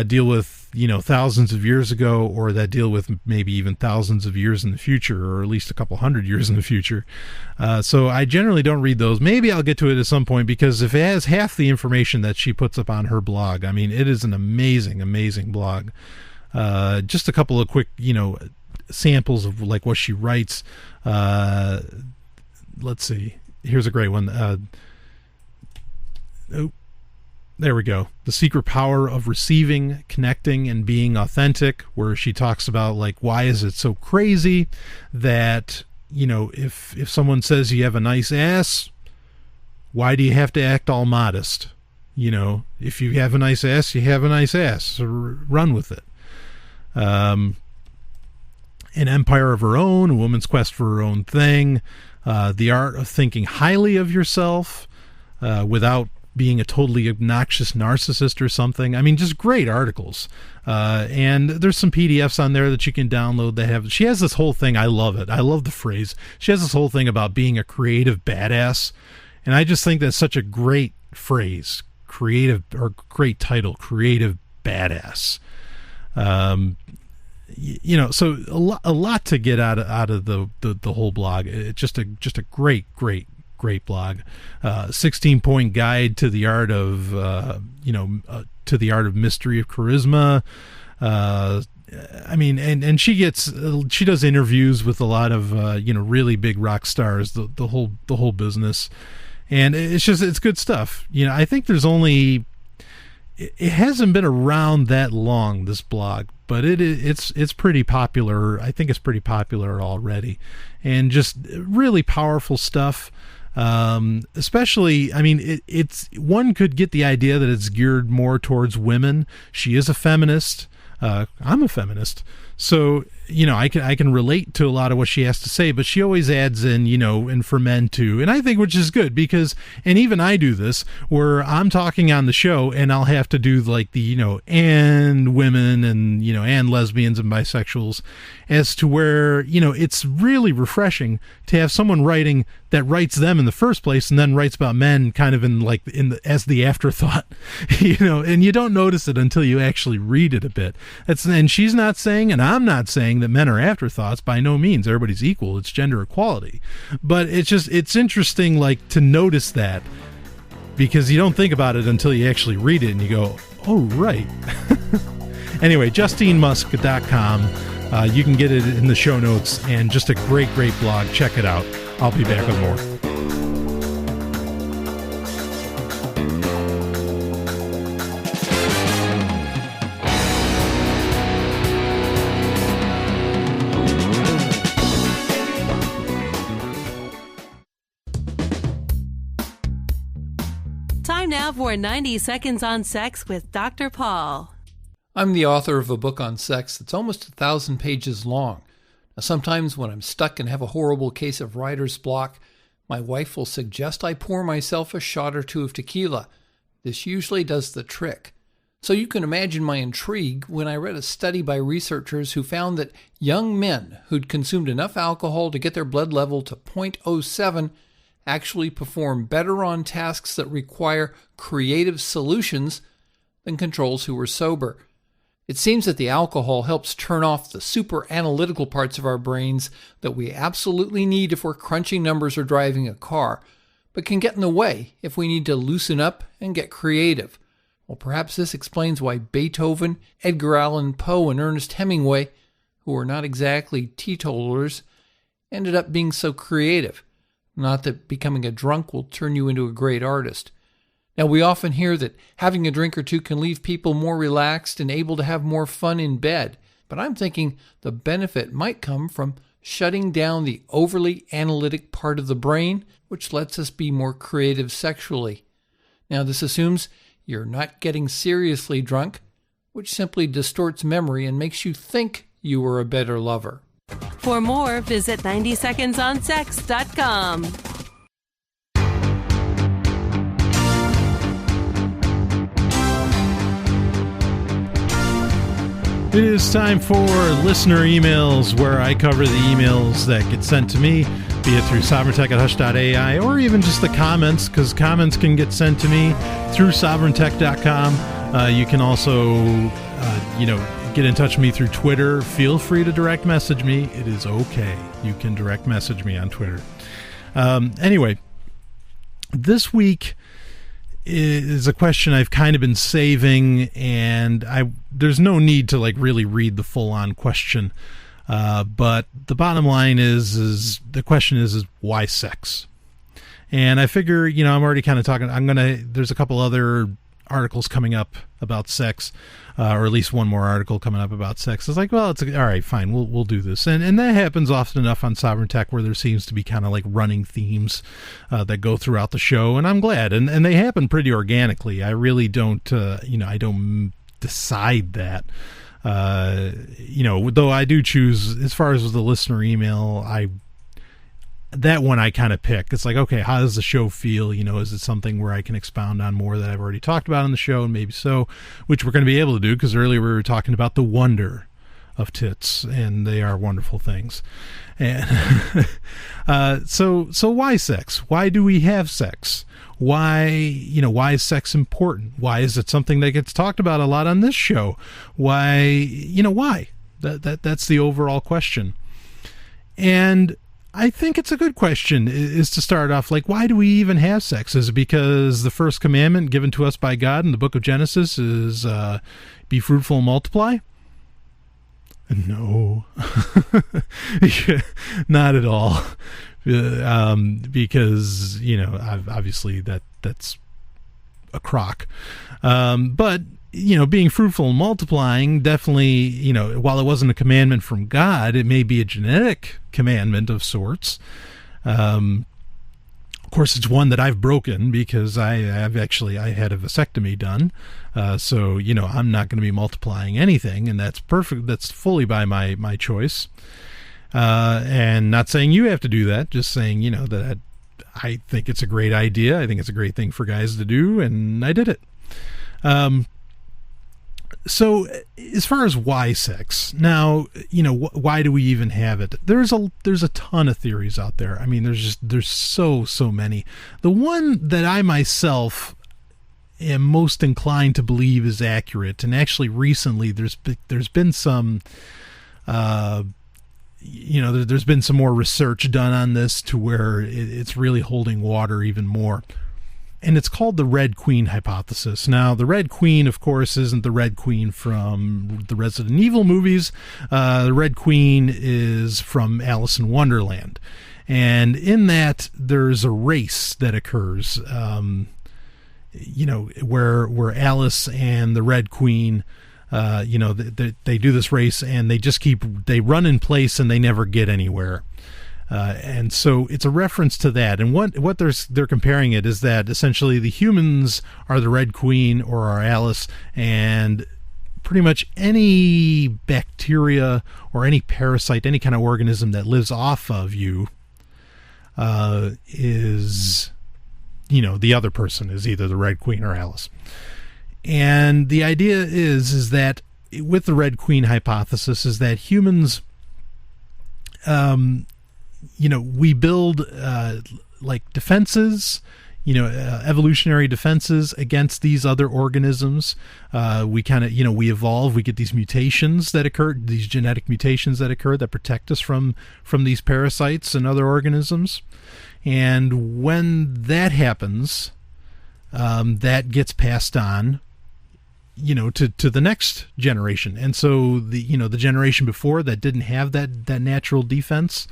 deal with, thousands of years ago, or that deal with maybe even thousands of years in the future, or at least a couple hundred years in the future. So I generally don't read those. Maybe I'll get to it at some point, because if it has half the information that she puts up on her blog, it is an amazing, amazing blog. Just a couple of quick, samples of like what she writes. Let's see. Here's a great one. There we go. The Secret Power of Receiving, Connecting, and Being Authentic, where she talks about, like, why is it so crazy that, if someone says you have a nice ass, why do you have to act all modest? if you have a nice ass, you have a nice ass. So run with it. An empire of her own, a woman's quest for her own thing, the art of thinking highly of yourself without being a totally obnoxious narcissist or something. I mean, just great articles. And there's some PDFs on there that you can download. She has this whole thing. I love it. I love the phrase. She has this whole thing about being a creative badass. And I just think that's such a great phrase, creative, or great title, creative badass. So a lot to get out of the whole blog. It's just a great blog. 16-point guide to the art of mystery of charisma. And she does interviews with a lot of really big rock stars, the whole business, and it's good stuff. I think it hasn't been around that long, this blog, but it's pretty popular. I think it's pretty popular already, and just really powerful stuff. Especially, it's one could get the idea that it's geared more towards women. She is a feminist. I'm a feminist, so I can relate to a lot of what she has to say, but she always adds in, and for men too. And I think, which is good, because, and even I do this, where I'm talking on the show and I'll have to do like the, and women and, and lesbians and bisexuals, as to where, it's really refreshing to have someone writing that writes them in the first place and then writes about men kind of as the afterthought, and you don't notice it until you actually read it a bit. And she's not saying, and I'm not saying, that men are afterthoughts. By no means. Everybody's equal. It's gender equality. But it's interesting, like, to notice that, because you don't think about it until you actually read it and you go, oh, right. Anyway, JustineMusk.com. You can get it in the show notes, and just a great blog. Check it out. I'll be back with more. Time now for 90 Seconds on Sex with Dr. Paul. I'm the author of a book on sex that's almost 1,000 pages long. Now, sometimes when I'm stuck and have a horrible case of writer's block, my wife will suggest I pour myself a shot or two of tequila. This usually does the trick. So you can imagine my intrigue when I read a study by researchers who found that young men who'd consumed enough alcohol to get their blood level to 0.07 actually perform better on tasks that require creative solutions than controls who were sober. It seems that the alcohol helps turn off the super analytical parts of our brains that we absolutely need if we're crunching numbers or driving a car, but can get in the way if we need to loosen up and get creative. Well, perhaps this explains why Beethoven, Edgar Allan Poe, and Ernest Hemingway, who were not exactly teetotalers, ended up being so creative. Not that becoming a drunk will turn you into a great artist. Now, we often hear that having a drink or two can leave people more relaxed and able to have more fun in bed, but I'm thinking the benefit might come from shutting down the overly analytic part of the brain, which lets us be more creative sexually. Now, this assumes you're not getting seriously drunk, which simply distorts memory and makes you think you were a better lover. For more, visit 90secondsonsex.com. It is time for listener emails, where I cover the emails that get sent to me, be it through sovereigntech@hush.ai, or even just the comments, because comments can get sent to me through sovereigntech.com. You can also, get in touch with me through Twitter. Feel free to direct message me. It is okay. You can direct message me on Twitter. Anyway, this week is a question I've kind of been saving, and there's no need to really read the full-on question. But the bottom line is the question is why sex? And I figure, I'm already kind of talking. There's a couple other articles coming up about sex, or at least one more article coming up about sex. It's like, well, all right, fine, we'll do this, and that happens often enough on Sovryn Tech, where there seems to be kind of like running themes that go throughout the show, and I'm glad, and they happen pretty organically. I really don't, I don't decide that. Though I do choose, as far as the listener email, that one I kind of pick. It's like, okay, how does the show feel? Is it something where I can expound on more that I've already talked about on the show? And maybe so, which we're going to be able to do, because earlier we were talking about the wonder of tits, and they are wonderful things. And so why sex? Why do we have sex? Why is sex important? Why is it something that gets talked about a lot on this show? Why? That's the overall question. And I think it's a good question, is to start off like, why do we even have sex? Is it because the first commandment given to us by God in the book of Genesis is be fruitful and multiply? No, not at all. Because, obviously that's a crock. But, being fruitful and multiplying, definitely, while it wasn't a commandment from God, it may be a genetic commandment of sorts. Of course, it's one that I've broken, because I had a vasectomy done. So, I'm not going to be multiplying anything, and that's perfect. That's fully by my choice. And not saying you have to do that, just saying, that I think it's a great idea. I think it's a great thing for guys to do, and I did it. So as far as why sex, now, why do we even have it? There's a ton of theories out there. I mean, there's so many. The one that I myself am most inclined to believe is accurate, and actually recently there's been some, there's been some more research done on this to where it's really holding water even more. And it's called the Red Queen hypothesis. Now, the Red Queen, of course, isn't the Red Queen from the Resident Evil movies. The Red Queen is from Alice in Wonderland. And in that, there's a race that occurs, where Alice and the Red Queen, they do this race, and they run in place, and they never get anywhere. And so it's a reference to that. And what they're comparing it is that essentially the humans are the Red Queen or are Alice, and pretty much any bacteria or any parasite, any kind of organism that lives off of you is, the other person is either the Red Queen or Alice. And the idea is that with the Red Queen hypothesis is that humans, we build like defenses, evolutionary defenses against these other organisms. We kind of, we evolve, we get these mutations that occur, these genetic mutations that occur that protect us from these parasites and other organisms. And when that happens, that gets passed on, to the next generation. And so the generation before that didn't have that natural defense,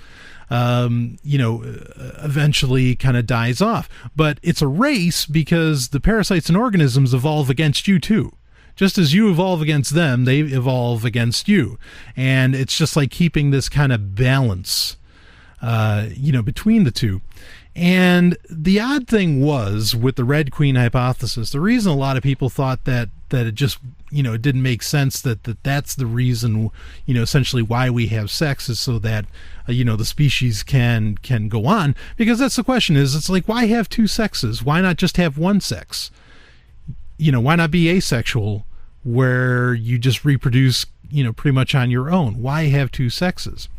eventually kind of dies off. But it's a race because the parasites and organisms evolve against you too. Just as you evolve against them, they evolve against you. And it's just like keeping this kind of balance, between the two. And the odd thing was with the Red Queen hypothesis, the reason a lot of people thought that it just, it didn't make sense that's the reason, essentially why we have sex is so that, the species can go on. Because that's the question is, it's like, why have two sexes? Why not just have one sex? Why not be asexual where you just reproduce, pretty much on your own? Why have two sexes?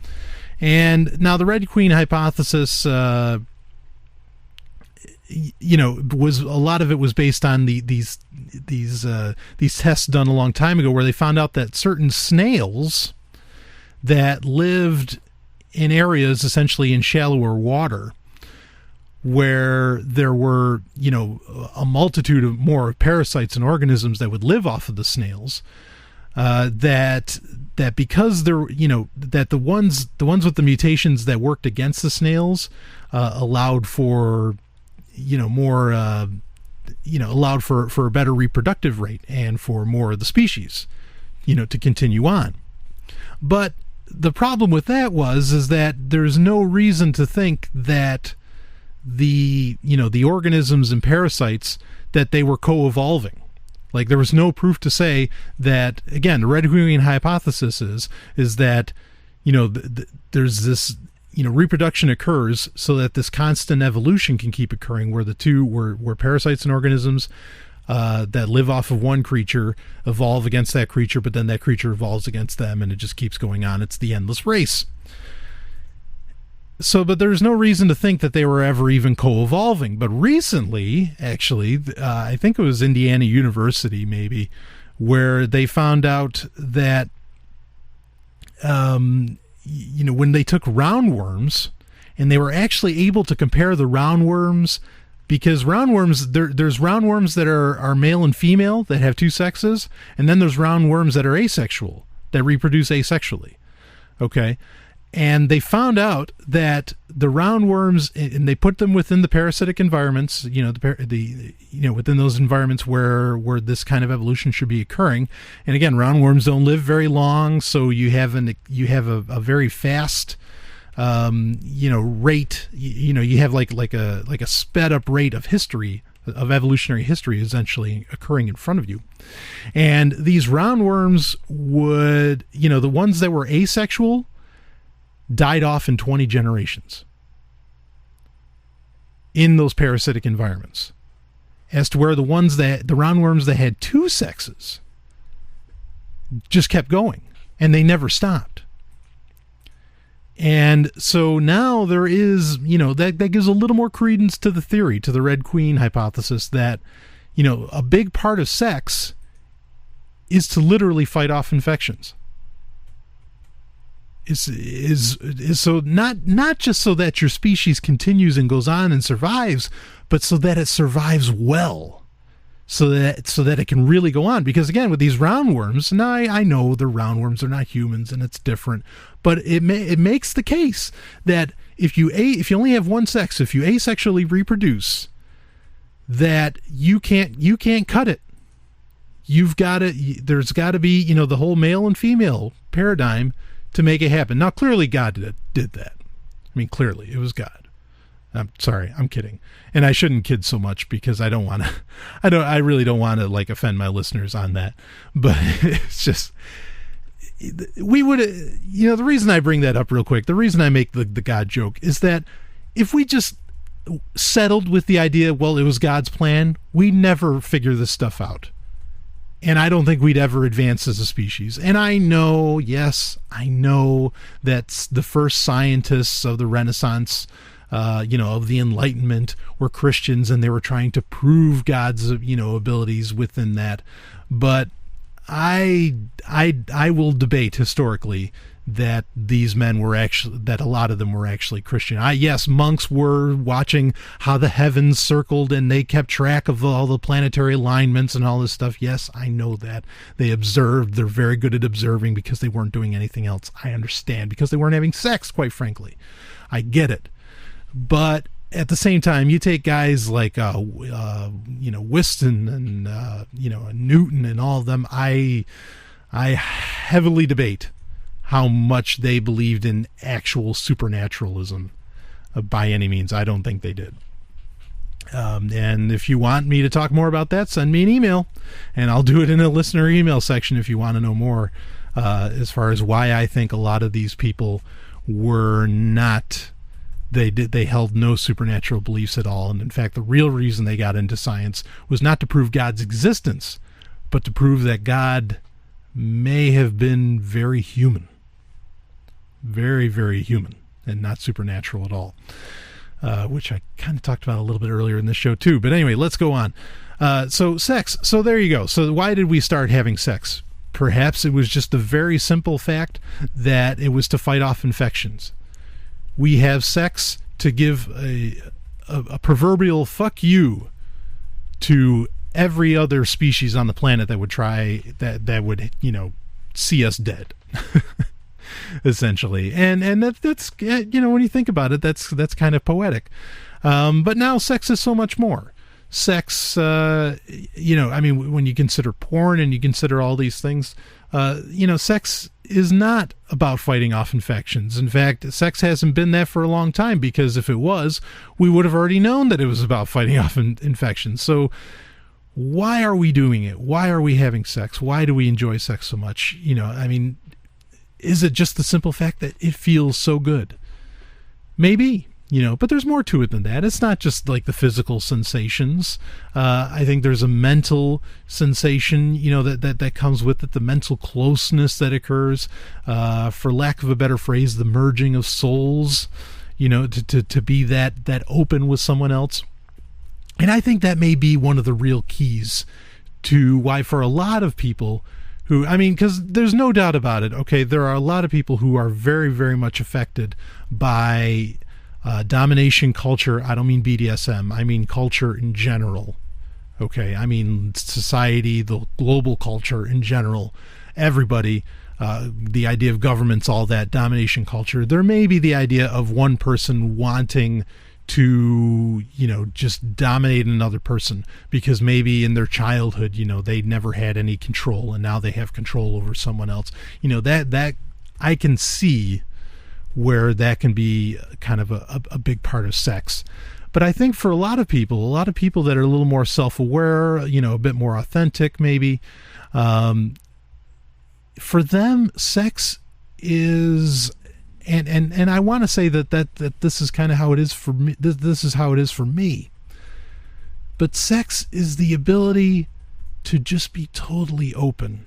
And now the Red Queen hypothesis, was a lot of it was based on these tests done a long time ago, where they found out that certain snails that lived in areas essentially in shallower water, where there were a multitude of more parasites and organisms that would live off of the snails, that because they're that the ones with the mutations that worked against the snails allowed for more allowed for a better reproductive rate and for more of the species, to continue on. But the problem with that is that there's no reason to think that the organisms and parasites, that they were co-evolving. Like, there was no proof to say that, again, the red queen hypothesis is that, there's this, reproduction occurs so that this constant evolution can keep occurring, where parasites and organisms that live off of one creature evolve against that creature, but then that creature evolves against them, and it just keeps going on. It's the endless race. So, but there's no reason to think that they were ever even co-evolving. But recently, actually, I think it was Indiana University, maybe, where they found out that, when they took roundworms, and they were actually able to compare the roundworms, because roundworms, there's roundworms that are male and female, that have two sexes, and then there's roundworms that are asexual, that reproduce asexually. Okay? And they found out that the roundworms, and they put them within the parasitic environments, within those environments where this kind of evolution should be occurring. And again, roundworms don't live very long, so you have a very fast, rate. You have like a sped up rate of history, of evolutionary history, essentially occurring in front of you. And these roundworms would, the ones that were asexual, died off in 20 generations in those parasitic environments, as to where the roundworms that had two sexes just kept going, and they never stopped. And so now there is, that gives a little more credence to the theory, to the Red Queen hypothesis, that, a big part of sex is to literally fight off infections. Is so not just so that your species continues and goes on and survives, but so that it survives well, so that it can really go on. Because again, with these roundworms, now I know they're roundworms, they're not humans, and it's different, but it makes the case that if you only have one sex, if you asexually reproduce, that you can't cut it. There's got to be the whole male and female paradigm to make it happen. Now, clearly God did that. I mean, clearly it was God. I'm sorry, I'm kidding. And I shouldn't kid so much, because I really don't want to offend my listeners on that. But it's just, we would, the reason I bring that up real quick, the reason I make the God joke is that if we just settled with the idea, well, it was God's plan, we never figure this stuff out. And I don't think we'd ever advance as a species. And I know that the first scientists of the Renaissance, of the Enlightenment, were Christians, and they were trying to prove God's, abilities within that. But I will debate historically that these men were that a lot of them were actually Christian. Yes, monks were watching how the heavens circled, and they kept track of all the planetary alignments and all this stuff. Yes, I know that. They observed. They're very good at observing, because they weren't doing anything else. I understand, because they weren't having sex, quite frankly. I get it. But at the same time, you take guys like Whiston and Newton and all of them. I heavily debate how much they believed in actual supernaturalism by any means. I don't think they did. And if you want me to talk more about that, send me an email, and I'll do it in a listener email section if you want to know more as far as why I think a lot of these people were not, they held no supernatural beliefs at all. And in fact, the real reason they got into science was not to prove God's existence, but to prove that God may have been very human. Very, very human, and not supernatural at all, which I kind of talked about a little bit earlier in this show too. But anyway, let's go on. So sex. So there you go. So why did we start having sex? Perhaps it was just a very simple fact that it was to fight off infections. We have sex to give a proverbial fuck you to every other species on the planet that would try, that would, see us dead. Essentially, and that's when you think about it, that's kind of poetic. But now sex is so much more. sex, when you consider porn and you consider all these things, sex is not about fighting off infections. In fact, sex hasn't been that for a long time, because if it was, we would have already known that it was about fighting off infections. So why are we doing it? Why are we having sex? Why do we enjoy sex so much? Is it just the simple fact that it feels so good? Maybe. But there's more to it than that. It's not just like the physical sensations. I think there's a mental sensation, that comes with it, the mental closeness that occurs, for lack of a better phrase, the merging of souls, to be that open with someone else. And I think that may be one of the real keys to why, for a lot of people who, because there's no doubt about it, okay, there are a lot of people who are very, very much affected by domination culture. I don't mean BDSM. I mean culture in general. Okay. I mean society, the global culture in general, everybody, the idea of governments, all that domination culture. There may be the idea of one person wanting to, just dominate another person because maybe in their childhood, they never had any control and now they have control over someone else. That I can see where that can be kind of a big part of sex. But I think for a lot of people that are a little more self-aware, a bit more authentic maybe, for them, sex is, and I want to say that this is kind of how it is for me. This is how it is for me. But sex is the ability to just be totally open,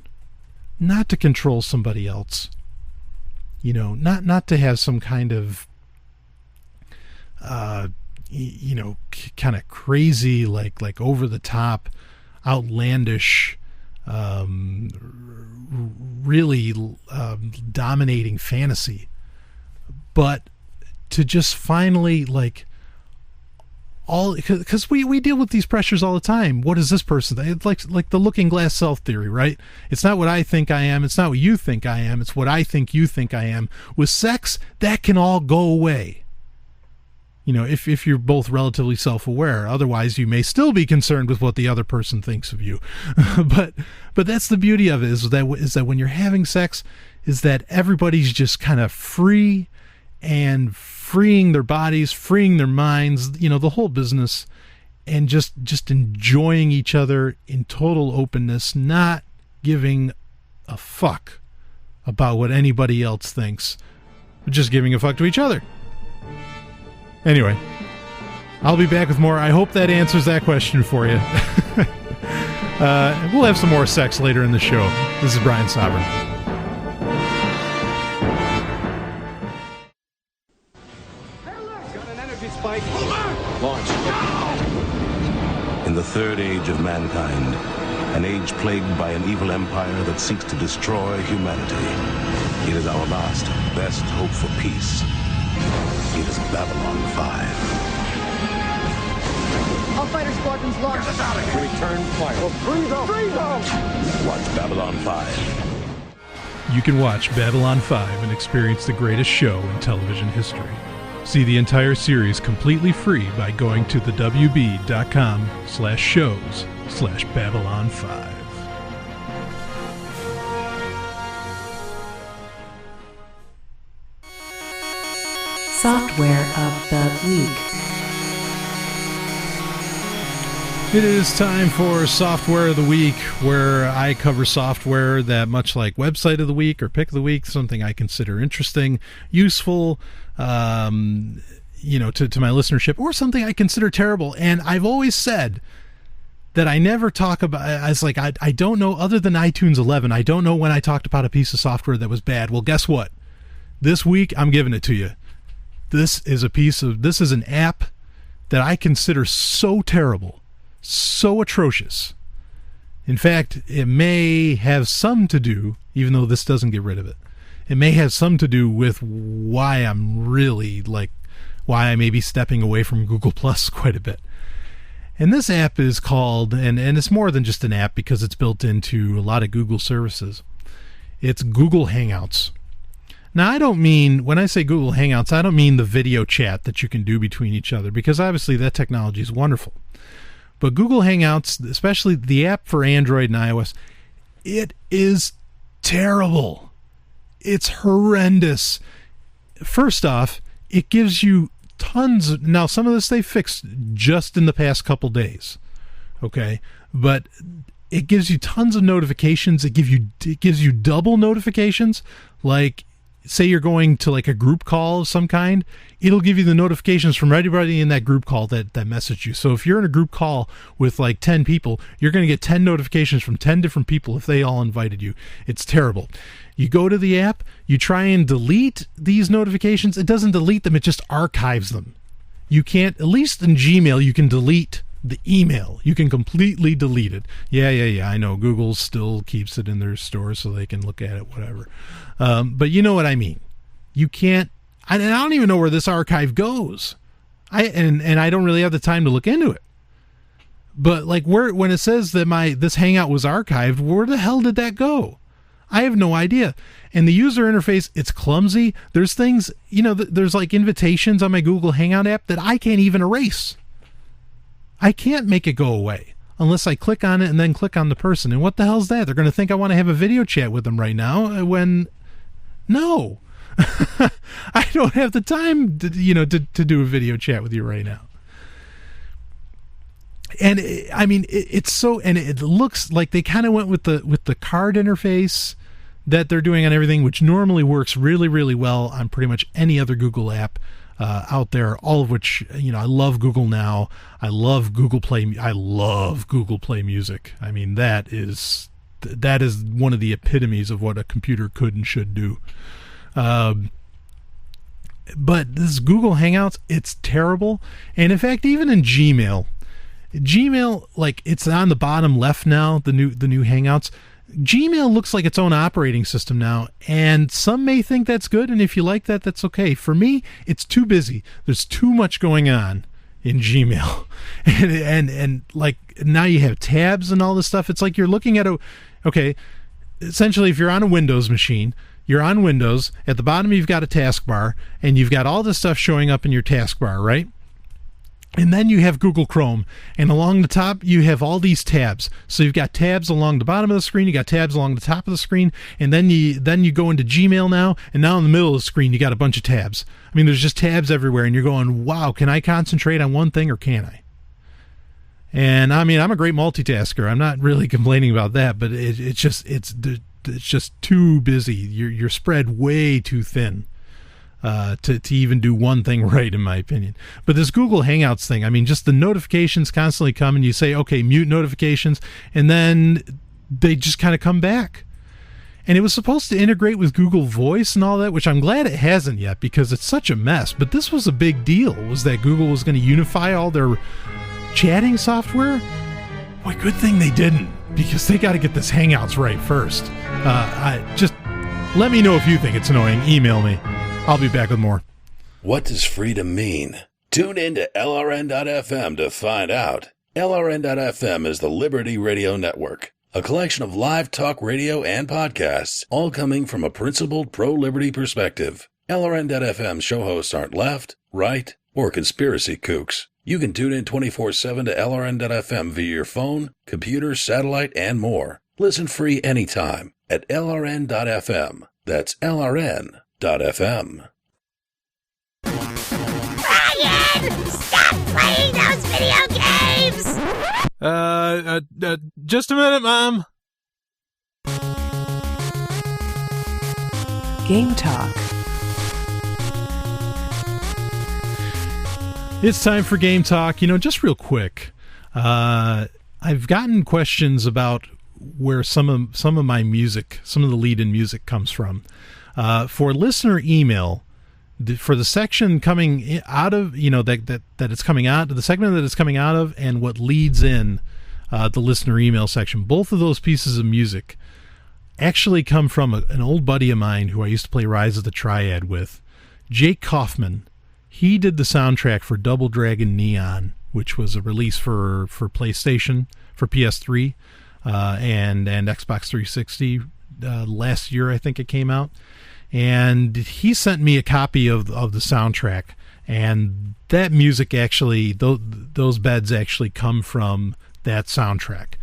not to control somebody else. Not to have some kind of, kind of crazy, like over the top, outlandish, really dominating fantasy, but to just finally because we deal with these pressures all the time. What is this person? It's like the looking glass self theory, right? It's not what I think I am. It's not what you think I am. It's what I think you think I am. With sex, that can all go away. If you're both relatively self-aware. Otherwise, you may still be concerned with what the other person thinks of you. but that's the beauty of it, is that when you're having sex, is that everybody's just kind of free and freeing their bodies, freeing their minds, the whole business, and just enjoying each other in total openness, not giving a fuck about what anybody else thinks, but just giving a fuck to each other. Anyway, I'll be back with more. I hope that answers that question for you. We'll have some more sex later in the show. This is Brian Sovryn. Launch. In the third age of mankind, an age plagued by an evil empire that seeks to destroy humanity, it is our last, best hope for peace. It is Babylon 5. All fighter squadrons launched. Get us out of here. Return fire. Well, freeze them! Watch Babylon 5. You can watch Babylon 5 and experience the greatest show in television history. See the entire series completely free by going to thewb.com/shows/Babylon 5. Software of the Week. It is time for Software of the Week, where I cover software that, much like Website of the Week or Pick of the Week, something I consider interesting, useful, to my listenership, or something I consider terrible. And I've always said that I never talk about, I don't know, other than iTunes 11, I don't know when I talked about a piece of software that was bad. Well, guess what? This week, I'm giving it to you. This is an app that I consider so terrible, so atrocious. In fact, it may have some to do, even though this doesn't get rid of it, it may have some to do with why I'm really, why I may be stepping away from Google Plus quite a bit. And this app is called, and it's more than just an app because it's built into a lot of Google services. It's Google Hangouts. Now, I don't mean, when I say Google Hangouts, I don't mean the video chat that you can do between each other, because obviously that technology is wonderful. But Google Hangouts, especially the app for Android and iOS, it is terrible. It's horrendous. First off, it gives you tons. Now, some of this they fixed just in the past couple days. Okay. But it gives you tons of notifications. It gives you double notifications. Like, say you're going to like a group call of some kind, it'll give you the notifications from everybody in that group call that messaged you. So if you're in a group call with like 10 people, you're going to get 10 notifications from 10 different people if they all invited you. It's terrible. You go to the app, you try and delete these notifications. It doesn't delete them. It just archives them. You can't, at least in Gmail, you can delete the email. You can completely delete it. Yeah. I know Google still keeps it in their store so they can look at it, whatever. But you know what I mean. You can't. I don't even know where this archive goes. I don't really have the time to look into it. But like when it says that this Hangout was archived, where the hell did that go? I have no idea. And the user interface, it's clumsy. There's things, there's like invitations on my Google Hangout app that I can't even erase. I can't make it go away unless I click on it and then click on the person. And what the hell's that? They're going to think I want to have a video chat with them right now when no, I don't have the time to do a video chat with you right now. And it's so, and it looks like they kind of went with the card interface that they're doing on everything, which normally works really, really well on pretty much any other Google app out there, all of which, I love Google Now. I love Google Play. I love Google Play Music. I mean, that is one of the epitomes of what a computer could and should do. But this Google Hangouts, it's terrible. And in fact, even in Gmail, like it's on the bottom left now, the new Hangouts. Gmail looks like its own operating system now, and some may think that's good, and if you like that, that's okay. For me, it's too busy. There's too much going on in Gmail. And like now you have tabs and all this stuff. It's like you're looking at essentially if you're on a Windows machine, you're on Windows, at the bottom you've got a taskbar, and you've got all this stuff showing up in your taskbar, right? And then you have Google Chrome, and along the top you have all these tabs. So you've got tabs along the bottom of the screen, you got tabs along the top of the screen, and then you go into Gmail now, and now in the middle of the screen you got a bunch of tabs. I mean, there's just tabs everywhere, and you're going, wow, can I concentrate on one thing or can't I? And I mean, I'm a great multitasker. I'm not really complaining about that, but it's just too busy. You're spread way too thin. To even do one thing right, in my opinion. But this Google Hangouts thing, I mean, just the notifications constantly come, and you say, okay, mute notifications, and then they just kind of come back. And it was supposed to integrate with Google Voice and all that, which I'm glad it hasn't yet because it's such a mess. But this was a big deal, was that Google was going to unify all their chatting software. Boy, good thing they didn't, because they got to get this Hangouts right first. Just let me know if you think it's annoying. Email me. I'll be back with more. What does freedom mean? Tune in to LRN.FM to find out. LRN.FM is the Liberty Radio Network, a collection of live talk radio and podcasts, all coming from a principled pro-liberty perspective. LRN.FM show hosts aren't left, right, or conspiracy kooks. You can tune in 24/7 to LRN.FM via your phone, computer, satellite, and more. Listen free anytime at LRN.FM. That's LRN.FM. Brian! Stop playing those video games! Just a minute, Mom. Game Talk. It's time for Game Talk. Just real quick, I've gotten questions about where some of my music, some of the lead-in music comes from. For listener email, for the section coming out of, that it's coming out, the segment that it's coming out of, and what leads in the listener email section, both of those pieces of music actually come from an old buddy of mine who I used to play Rise of the Triad with, Jake Kaufman. He did the soundtrack for Double Dragon Neon, which was a release for PlayStation, for PS3, and Xbox 360 last year, I think it came out. And he sent me a copy of the soundtrack, And that music actually, those beds actually come from that soundtrack.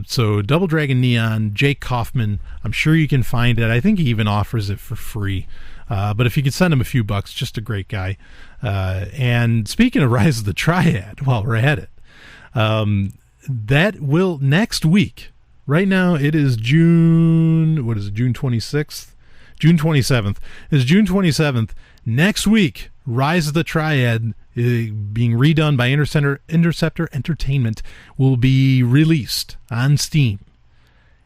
So Double Dragon Neon, Jake Kaufman, I'm sure you can find it. I think he even offers it for free. But if you could send him a few bucks, just a great guy. And speaking of Rise of the Triad, while we're at it, that will next week. Right now it is June 26th? June 27th. It's June 27th. Next week, Rise of the Triad, being redone by Interceptor Entertainment, will be released on Steam.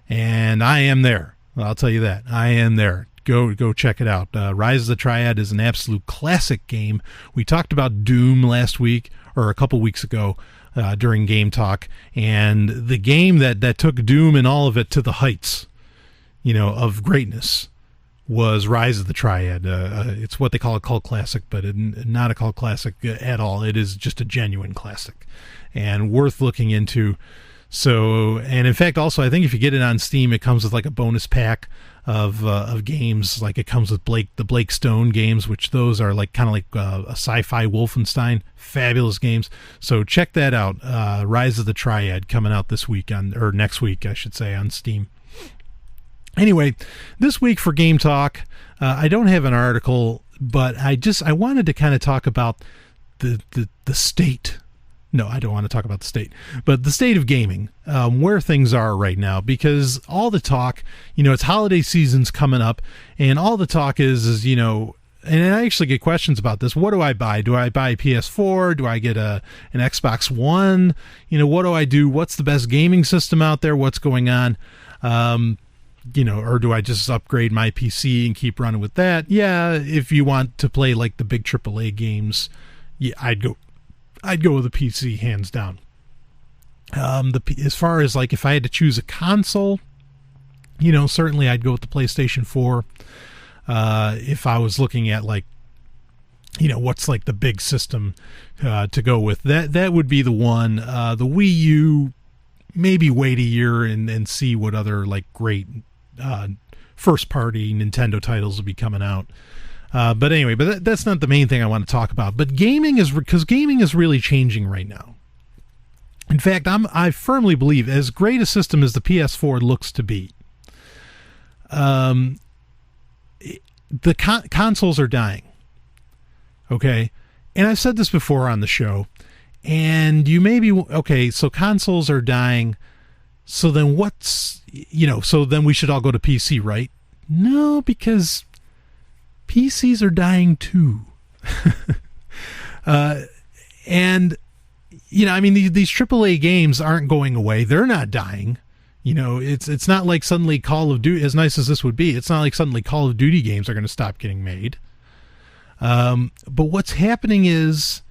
And I am there. I'll tell you that. I am there. Go check it out. Rise of the Triad is an absolute classic game. We talked about Doom last week, or a couple weeks ago, during Game Talk, and the game that took Doom and all of it to the heights, of greatness, was Rise of the Triad. It's what they call a cult classic, but not a cult classic at all. It is just a genuine classic and worth looking into. So, and in fact, also, I think if you get it on Steam, it comes with like a bonus pack of games. Like it comes with the Blake Stone games, which those are like kind of like a sci-fi Wolfenstein. Fabulous games. So check that out. Rise of the Triad coming out this week or next week, I should say, on Steam. Anyway, this week for Game Talk, I don't have an article, but I wanted to kind of talk about the state. No, I don't want to talk about the state, but the state of gaming, where things are right now, because all the talk, it's holiday season's coming up, and all the talk is and I actually get questions about this. What do I buy? Do I buy a PS4? Do I get an Xbox One? What do I do? What's the best gaming system out there? What's going on? Or do I just upgrade my PC and keep running with that? Yeah, if you want to play like the big AAA games, yeah, I'd go with a PC hands down. As far as like if I had to choose a console, certainly I'd go with the PlayStation 4. If I was looking at like, what's like the big system to go with, that would be the one. The Wii U, maybe wait a year and see what other like great first party Nintendo titles will be coming out. But anyway, that's not the main thing I want to talk about. But gaming is really changing right now. In fact, I firmly believe, as great a system as the PS4 looks to be, the consoles are dying. Okay, and I've said this before on the show, and you may be okay. So consoles are dying. So then so then we should all go to PC, right? No, because PCs are dying too. And these AAA games aren't going away. They're not dying. It's not like suddenly Call of Duty, as nice as this would be, it's not like suddenly Call of Duty games are going to stop getting made. But what's happening is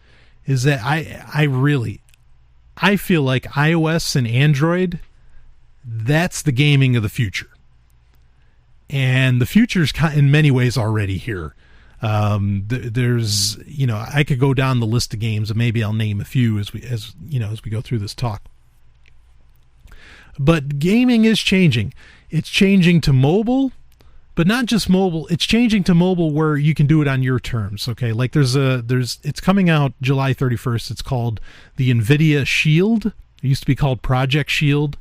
that I feel like iOS and Android, that's the gaming of the future. And the future's in many ways already here. There's, I could go down the list of games, and maybe I'll name a few as we go through this talk. But gaming is changing. It's changing to mobile, but not just mobile. It's changing to mobile where you can do it on your terms. Okay, like it's coming out July 31st. It's called the NVIDIA Shield. It used to be called Project Shield.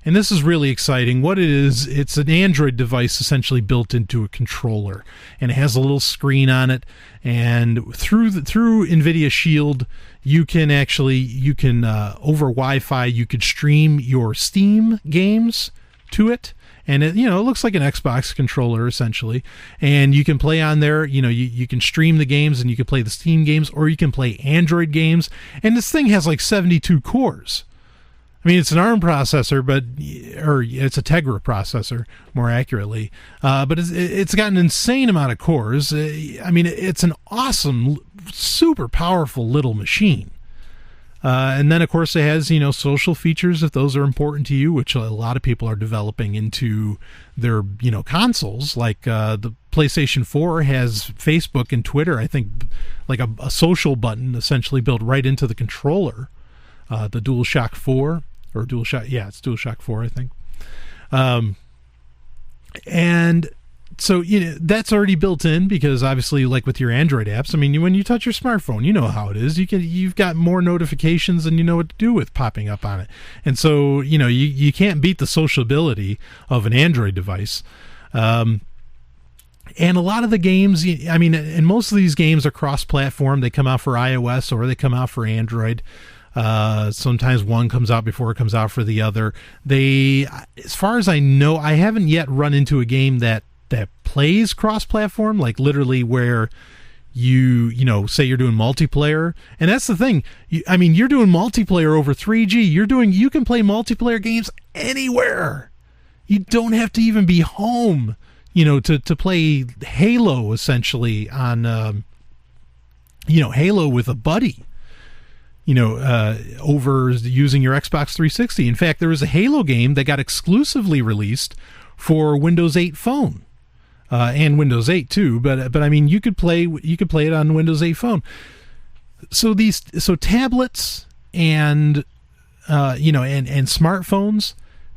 And this is really exciting. What it is, it's an Android device essentially built into a controller, and it has a little screen on it. And through NVIDIA Shield, you can over Wi-Fi, you could stream your Steam games to it, and it looks like an Xbox controller essentially. And you can play on there. You can stream the games, and you can play the Steam games, or you can play Android games. And this thing has like 72 cores. It's an ARM processor, or it's a Tegra processor, more accurately. But it's got an insane amount of cores. It's an awesome, super powerful little machine. And then, of course, it has, social features, if those are important to you, which a lot of people are developing into their, consoles. Like the PlayStation 4 has Facebook and Twitter, I think, like a social button essentially built right into the controller. The DualShock 4. Or DualShock, it's DualShock 4, I think. And So that's already built in, because obviously, like with your Android apps, I mean, when you touch your smartphone, you know how it is. You've got more notifications than you know what to do with popping up on it, and so you can't beat the sociability of an Android device. And a lot of the games, I mean, and most of these games are cross-platform. They come out for iOS or they come out for Android. Sometimes one comes out before it comes out for the other. As far as I know, I haven't yet run into a game that plays cross-platform, like literally where you say you're doing multiplayer. And that's the thing. You're doing multiplayer over 3G. You can play multiplayer games anywhere. You don't have to even be home, to play Halo, essentially, on Halo with a buddy, over using your Xbox 360. In fact, there was a Halo game that got exclusively released for Windows 8 phone. And Windows 8 too, but I mean, you could play it on Windows 8 phone. So tablets and and smartphones,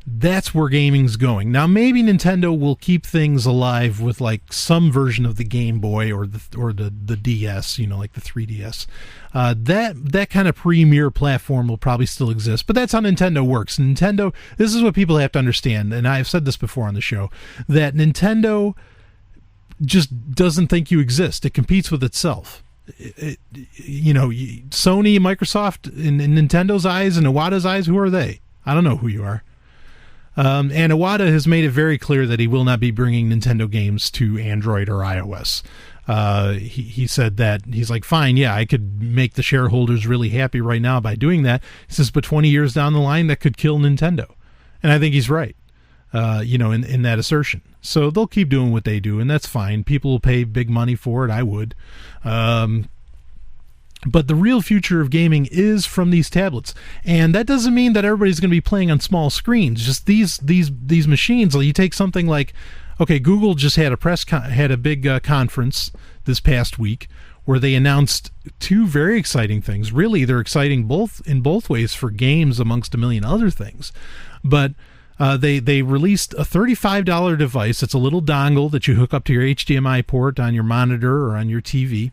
that's where gaming's going. Now maybe Nintendo will keep things alive with like some version of the Game Boy or the DS, like the 3DS. That kind of premier platform will probably still exist, but that's how Nintendo works. Nintendo, this is what people have to understand, and I've said this before on the show, that Nintendo just doesn't think you exist. It competes with itself. Sony, Microsoft, in Nintendo's eyes and Iwata's eyes, who are they? I don't know who you are. And Iwata has made it very clear that he will not be bringing Nintendo games to Android or iOS. He said that he's like, fine, yeah, I could make the shareholders really happy right now by doing that. He says, but 20 years down the line, that could kill Nintendo. And I think he's right, in that assertion. So they'll keep doing what they do, and that's fine. People will pay big money for it. I would. But the real future of gaming is from these tablets, and that doesn't mean that everybody's going to be playing on small screens. Just these machines. You take something like, okay, Google just had a big conference this past week where they announced two very exciting things. Really, they're exciting in both ways for games, amongst a million other things. But they released a $35 device. It's a little dongle that you hook up to your HDMI port on your monitor or on your TV.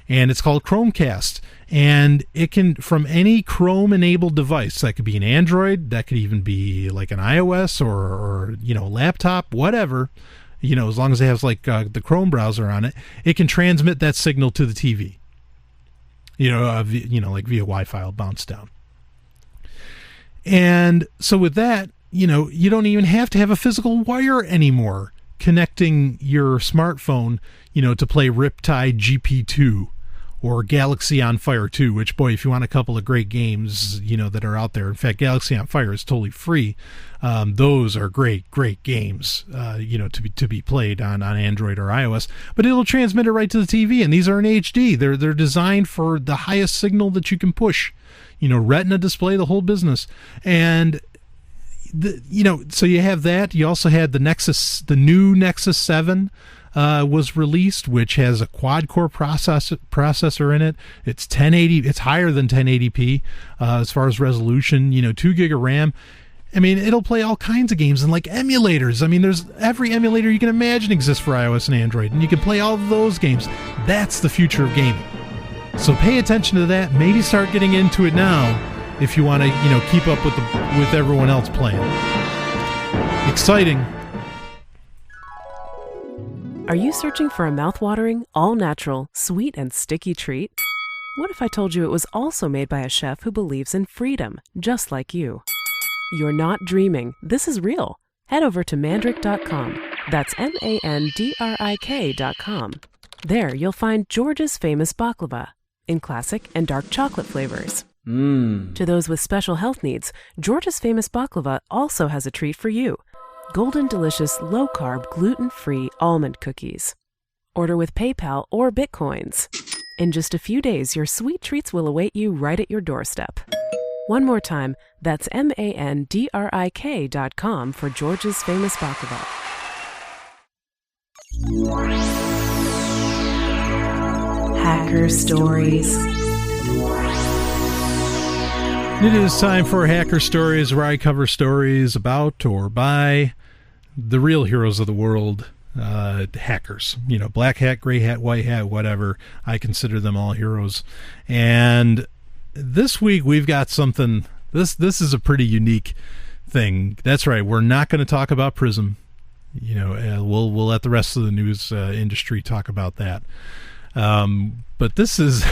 And it's called Chromecast, and it can, from any Chrome-enabled device, that could be an Android, that could even be like an iOS or laptop, whatever, as long as it has like the Chrome browser on it, it can transmit that signal to the TV, like via Wi-Fi, bounce down. And so with that, you don't even have to have a physical wire anymore connecting your smartphone, to play Riptide GP2 or Galaxy on Fire 2, which, boy, if you want a couple of great games, that are out there. In fact, Galaxy on Fire is totally free. Those are great games, to be played on Android or iOS. But it'll transmit it right to the TV, and these are in HD. They're designed for the highest signal that you can push. Retina display, the whole business. And so you have that. You also had the new Nexus 7 was released, which has a quad-core processor in it. It's 1080. It's higher than 1080p as far as resolution. 2 gig of RAM. I mean, it'll play all kinds of games and like emulators. I mean, there's every emulator you can imagine exists for iOS and Android, and you can play all of those games. That's the future of gaming. So pay attention to that. Maybe start getting into it now if you want to, keep up with everyone else playing. Exciting. Are you searching for a mouth-watering, all-natural, sweet and sticky treat? What if I told you it was also made by a chef who believes in freedom, just like you? You're not dreaming. This is real. Head over to mandrick.com. That's MANDRIK.com. There, you'll find Georgia's famous baklava in classic and dark chocolate flavors. To those with special health needs, Georgia's famous baklava also has a treat for you. Golden delicious, low-carb, gluten-free almond cookies. Order with PayPal or Bitcoins. In just a few days, your sweet treats will await you right at your doorstep. One more time, that's MANDRIK.com for Georgia's famous baklava. Hacker Stories. It is time for Hacker Stories, where I cover stories about or by the real heroes of the world, hackers. Black hat, gray hat, white hat, whatever. I consider them all heroes. And this week we've got something. This is a pretty unique thing. That's right. We're not going to talk about Prism. We'll let the rest of the news industry talk about that. But this is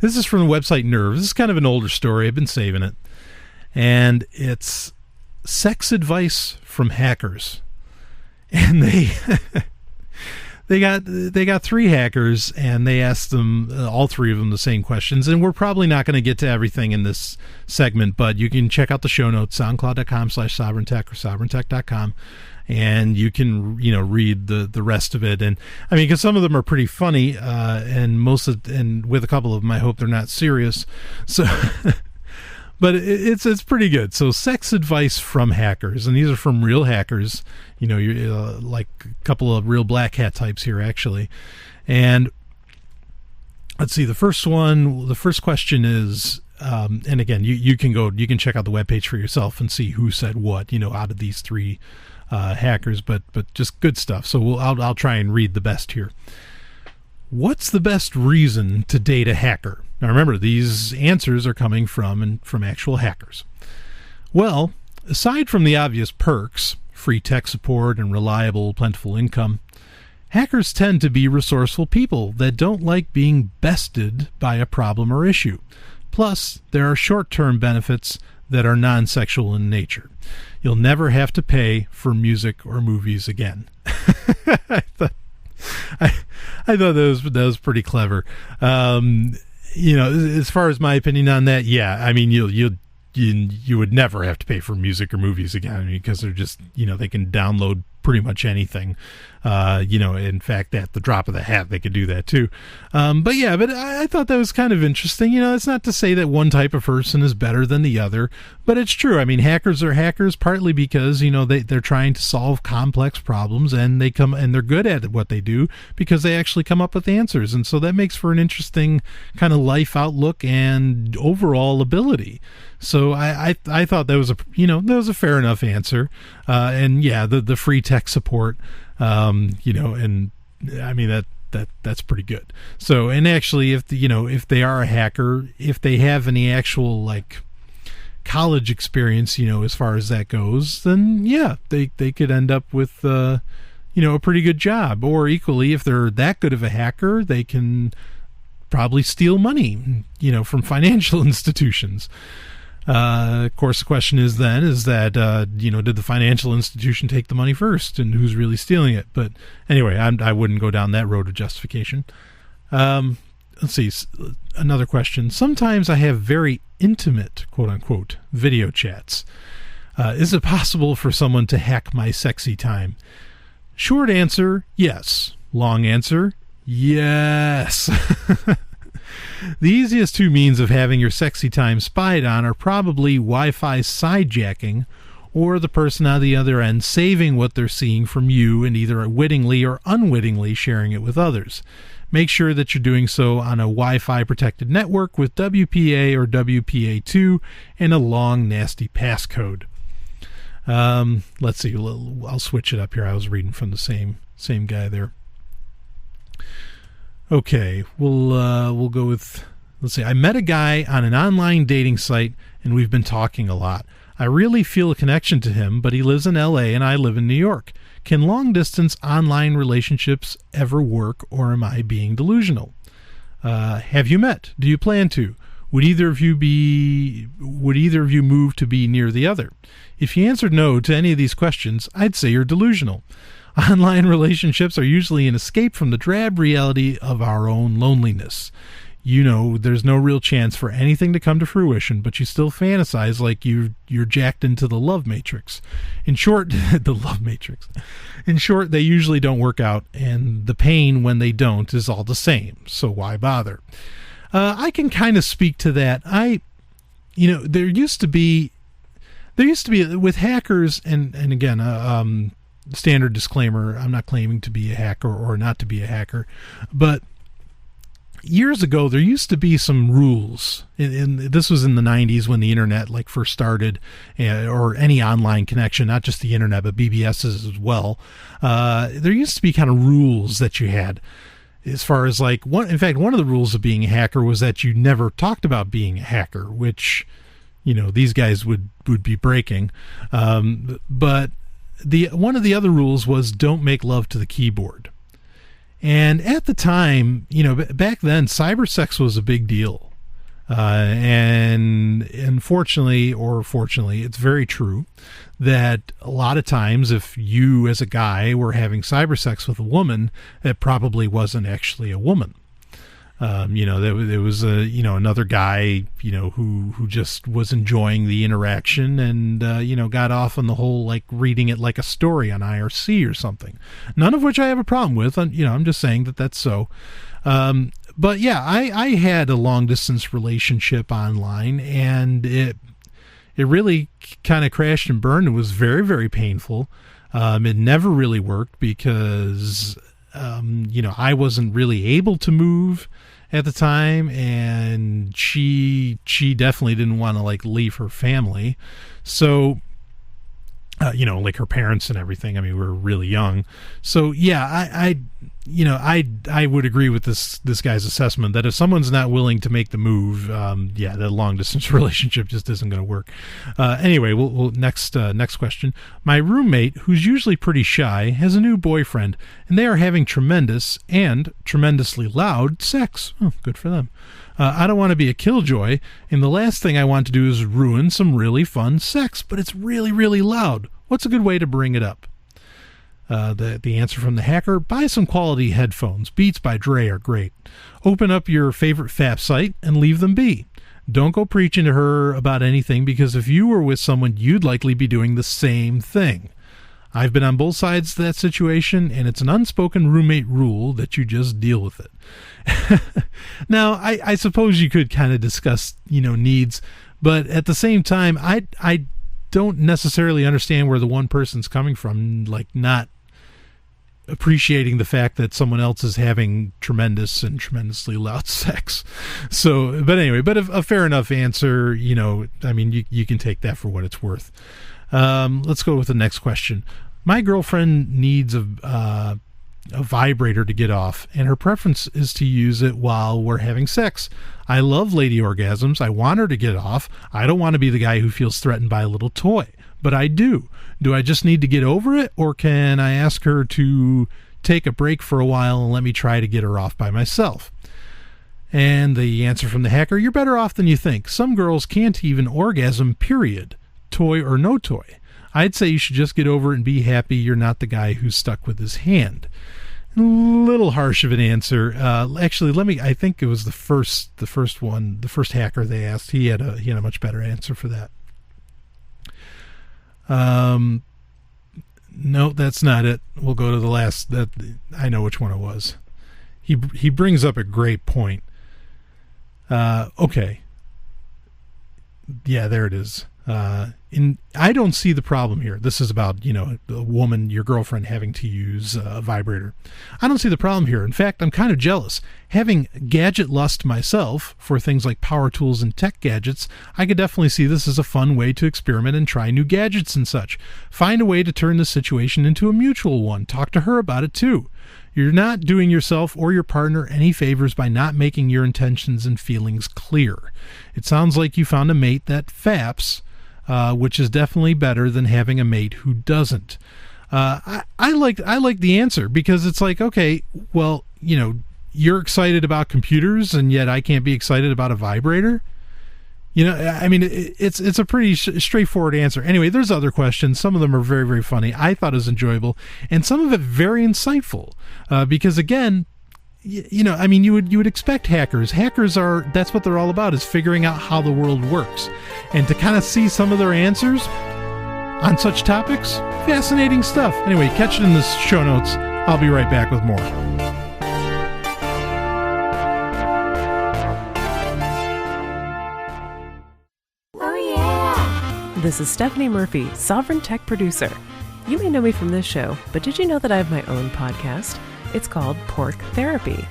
this is from the website Nerve. This is kind of an older story. I've been saving it, and it's sex advice from hackers. And they got three hackers, and they asked them, all three of them, the same questions. And we're probably not going to get to everything in this segment, but you can check out the show notes, soundcloud.com/sovereigntech or sovereigntech.com, and you can read the rest of it. And I mean, because some of them are pretty funny, and with a couple of them, I hope they're not serious. So. But it's pretty good. So, sex advice from hackers, and these are from real hackers. You're like a couple of real black hat types here, actually. And let's see. The first question is, and again, you can check out the webpage for yourself and see who said what. Out of these three hackers, but just good stuff. So I'll try and read the best here. What's the best reason to date a hacker? Now remember, these answers are coming from actual hackers. Well, aside from the obvious perks, free tech support and reliable, plentiful income, hackers tend to be resourceful people that don't like being bested by a problem or issue. Plus, there are short-term benefits that are non-sexual in nature. You'll never have to pay for music or movies again. I thought that was pretty clever. As far as my opinion on that, yeah, I mean, you would never have to pay for music or movies again, because they're just, they can download pretty much anything. In fact, at the drop of the hat, they could do that too. But I thought that was kind of interesting. It's not to say that one type of person is better than the other, but it's true. I mean, hackers are hackers partly because, they're trying to solve complex problems, and they're good at what they do because they actually come up with answers. And so that makes for an interesting kind of life outlook and overall ability. So I thought that was a fair enough answer. And yeah, the free tech support, and I mean that's pretty good. So, and actually, if they are a hacker, if they have any actual college experience, as far as that goes, then yeah, they could end up with a pretty good job. Or equally, if they're that good of a hacker, they can probably steal money, from financial institutions. Of course, the question is that did the financial institution take the money first, and who's really stealing it? But anyway, I wouldn't go down that road of justification. Let's see, another question. Sometimes I have very intimate, quote unquote, video chats. Is it possible for someone to hack my sexy time? Short answer, yes. Long answer, yes. The easiest two means of having your sexy time spied on are probably Wi-Fi sidejacking, or the person on the other end saving what they're seeing from you and either wittingly or unwittingly sharing it with others. Make sure that you're doing so on a Wi-Fi protected network with WPA or WPA2 and a long, nasty passcode. Let's see. I'll switch it up here. I was reading from the same guy there. Okay, we'll go with, let's see. I met a guy on an online dating site, and we've been talking a lot. I really feel a connection to him, but he lives in LA and I live in New York. Can long-distance online relationships ever work, or am I being delusional? Have you met? Do you plan to? Would either of you move to be near the other? If you answered no to any of these questions, I'd say you're delusional. Online relationships are usually an escape from the drab reality of our own loneliness. There's no real chance for anything to come to fruition, but you still fantasize like you're jacked into the love matrix. In short, the love matrix. In short, they usually don't work out, and the pain when they don't is all the same. So why bother? I can kind of speak to that. There used to be with hackers, and again, standard disclaimer, I'm not claiming to be a hacker or not to be a hacker, but years ago, there used to be some rules. This was in the 90s when the internet like first started, or any online connection, not just the internet, but BBSs as well. There used to be kind of rules that you had. As far as like one of the rules of being a hacker was that you never talked about being a hacker, which, these guys would be breaking. But one of the other rules was don't make love to the keyboard. And at the time, back then, cybersex was a big deal. And unfortunately, or fortunately, it's very true that a lot of times if you as a guy were having cybersex with a woman, it probably wasn't actually a woman. There was another guy, who just was enjoying the interaction and, got off on the whole, like reading it like a story on IRC or something. None of which I have a problem with. I'm just saying that that's so. But yeah, I had a long distance relationship online, and it really kind of crashed and burned. It was very, very painful. It never really worked because, I wasn't really able to move at the time, and she definitely didn't want to like leave her family. So, like her parents and everything. I mean, we were really young. So yeah, I would agree with this guy's assessment that if someone's not willing to make the move, the long distance relationship just isn't going to work. Anyway, we'll next question. My roommate, who's usually pretty shy, has a new boyfriend, and they are having tremendous and tremendously loud sex. Oh, good for them. I don't want to be a killjoy, and the last thing I want to do is ruin some really fun sex, but it's really, really loud. What's a good way to bring it up? The answer from the hacker: buy some quality headphones. Beats by Dre are great. Open up your favorite FAP site and leave them be. Don't go preaching to her about anything, because if you were with someone, you'd likely be doing the same thing. I've been on both sides of that situation, and it's an unspoken roommate rule that you just deal with it. Now, I suppose you could kind of discuss, needs, but at the same time, I don't necessarily understand where the one person's coming from, like not appreciating the fact that someone else is having tremendous and tremendously loud sex. So, but anyway, a fair enough answer, you can take that for what it's worth. Let's go with the next question. My girlfriend needs a vibrator to get off, and her preference is to use it while we're having sex. I love lady orgasms. I want her to get off. I don't want to be the guy who feels threatened by a little toy, but I do. Do I just need to get over it, or can I ask her to take a break for a while and let me try to get her off by myself? And the answer from the hacker: you're better off than you think. Some girls can't even orgasm, period. Toy or no toy. I'd say you should just get over it and be happy you're not the guy who's stuck with his hand. A little harsh of an answer. Actually, I think it was the first hacker they asked. He had a much better answer for that. No, that's not it. We'll go to the last. That I know which one it was. He brings up a great point. Okay. Yeah, there it is. I don't see the problem here. This is about, a woman, your girlfriend, having to use a vibrator. I don't see the problem here. In fact, I'm kind of jealous. Having gadget lust myself for things like power tools and tech gadgets, I could definitely see this as a fun way to experiment and try new gadgets and such. Find a way to turn the situation into a mutual one. Talk to her about it too. You're not doing yourself or your partner any favors by not making your intentions and feelings clear. It sounds like you found a mate that faps, which is definitely better than having a mate who doesn't. I like the answer, because it's like, okay, well, you're excited about computers, and yet I can't be excited about a vibrator. It's a pretty straightforward answer. Anyway, there's other questions. Some of them are very, very funny. I thought it was enjoyable, and some of it very insightful, because again, you would expect hackers. That's what they're all about, is figuring out how the world works. And to kind of see some of their answers on such topics, fascinating stuff. Anyway, catch it in the show notes. I'll be right back with more. This is Stephanie Murphy, Sovereign Tech Producer. You may know me from this show, but did you know that I have my own podcast? It's called Pork Therapy.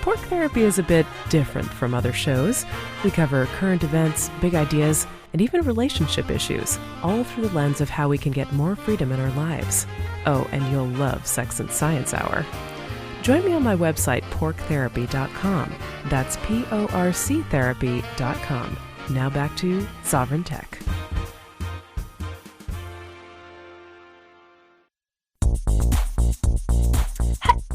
Pork Therapy is a bit different from other shows. We cover current events, big ideas, and even relationship issues, all through the lens of how we can get more freedom in our lives. Oh, and you'll love Sex and Science Hour. Join me on my website, porktherapy.com. That's porctherapy.com. Now back to Sovryn Tech.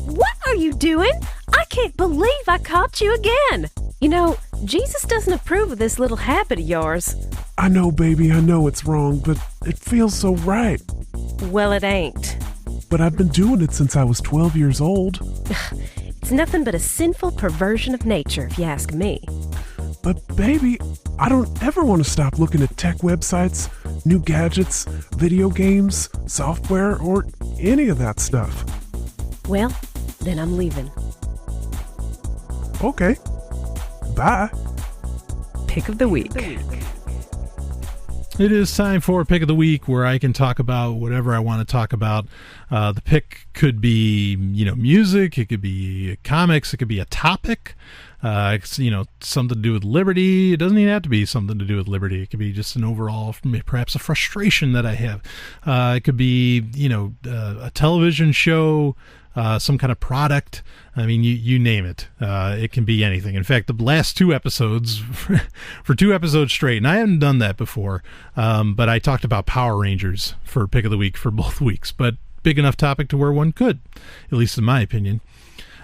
What are you doing? I can't believe I caught you again. You know, Jesus doesn't approve of this little habit of yours. I know, baby, I know it's wrong, but it feels so right. Well, it ain't. But I've been doing it since I was 12 years old. It's nothing but a sinful perversion of nature, if you ask me. But baby, I don't ever want to stop looking at tech websites, new gadgets, video games, software, or any of that stuff. Well, then I'm leaving. Okay. Bye. Pick of the week. It is time for Pick of the Week, where I can talk about whatever I want to talk about. The pick could be, music. It could be comics. It could be a topic. It's, something to do with liberty. It doesn't even have to be something to do with liberty. It could be just an overall, perhaps a frustration that I have. It could be, a television show, some kind of product. I mean, you name it. It can be anything. In fact, the last 2 episodes, for 2 episodes straight, and I haven't done that before, but I talked about Power Rangers for Pick of the Week for both weeks, but big enough topic to where one could, at least in my opinion.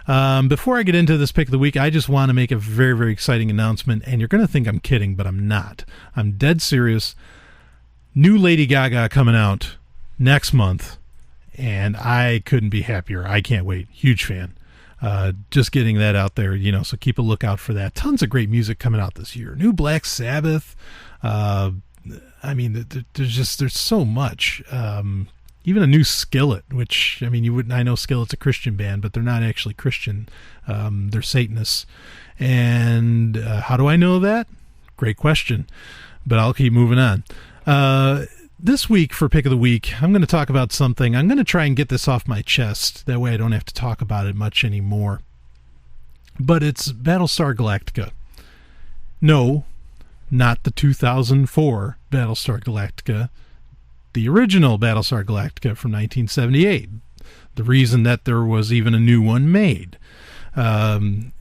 Before I get into this Pick of the Week, I just want to make a very, very exciting announcement, and you're going to think I'm kidding, but I'm not. I'm dead serious. New Lady Gaga coming out next month, and I couldn't be happier. I can't wait. Huge fan. Just getting that out there, so keep a lookout for that. Tons of great music coming out this year. New Black Sabbath. There's so much. Even a new Skillet, which, I know Skillet's a Christian band, but they're not actually Christian. They're Satanists. And how do I know that? Great question. But I'll keep moving on. This week for Pick of the Week, I'm going to talk about something. I'm going to try and get this off my chest. That way I don't have to talk about it much anymore. But it's Battlestar Galactica. No, not the 2004 Battlestar Galactica. The original Battlestar Galactica from 1978. The reason that there was even a new one made. And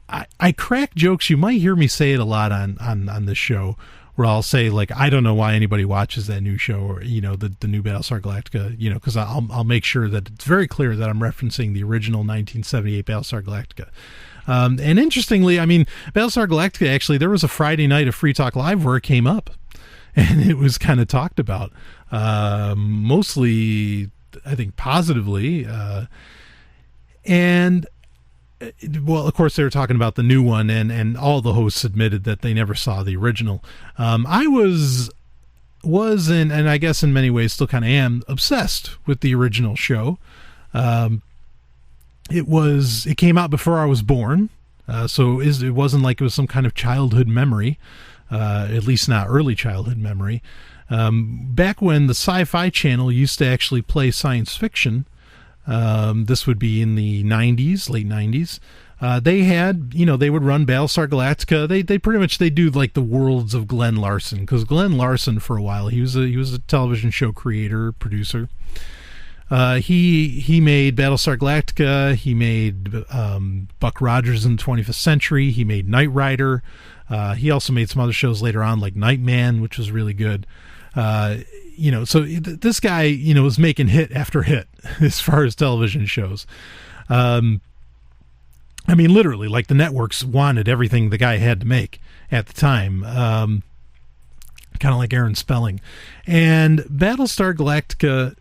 I crack jokes. You might hear me say it a lot on this show, where I'll say, I don't know why anybody watches that new show, or, the new Battlestar Galactica, because I'll make sure that it's very clear that I'm referencing the original 1978 Battlestar Galactica. And interestingly, Battlestar Galactica, actually, there was a Friday night of Free Talk Live where it came up, and it was kind of talked about, mostly, I think, positively. And well, of course, they were talking about the new one, and all the hosts admitted that they never saw the original. I was and I guess in many ways still kind of am obsessed with the original show. It came out before I was born, so it wasn't like it was some kind of childhood memory, at least not early childhood memory. Back when the Sci-Fi Channel used to actually play science fiction. This would be in the 90s, late 90s. They had, they would run Battlestar Galactica. They pretty much, they do like the worlds of Glenn Larson, because Glenn Larson, for a while, he was a television show creator, producer. He made Battlestar Galactica. He made Buck Rogers in the 25th Century. He made Knight Rider. He also made some other shows later on, like Nightman, which was really good. So this guy, was making hit after hit as far as television shows. Literally, like the networks wanted everything the guy had to make at the time. Kind of like Aaron Spelling. And Battlestar Galactica,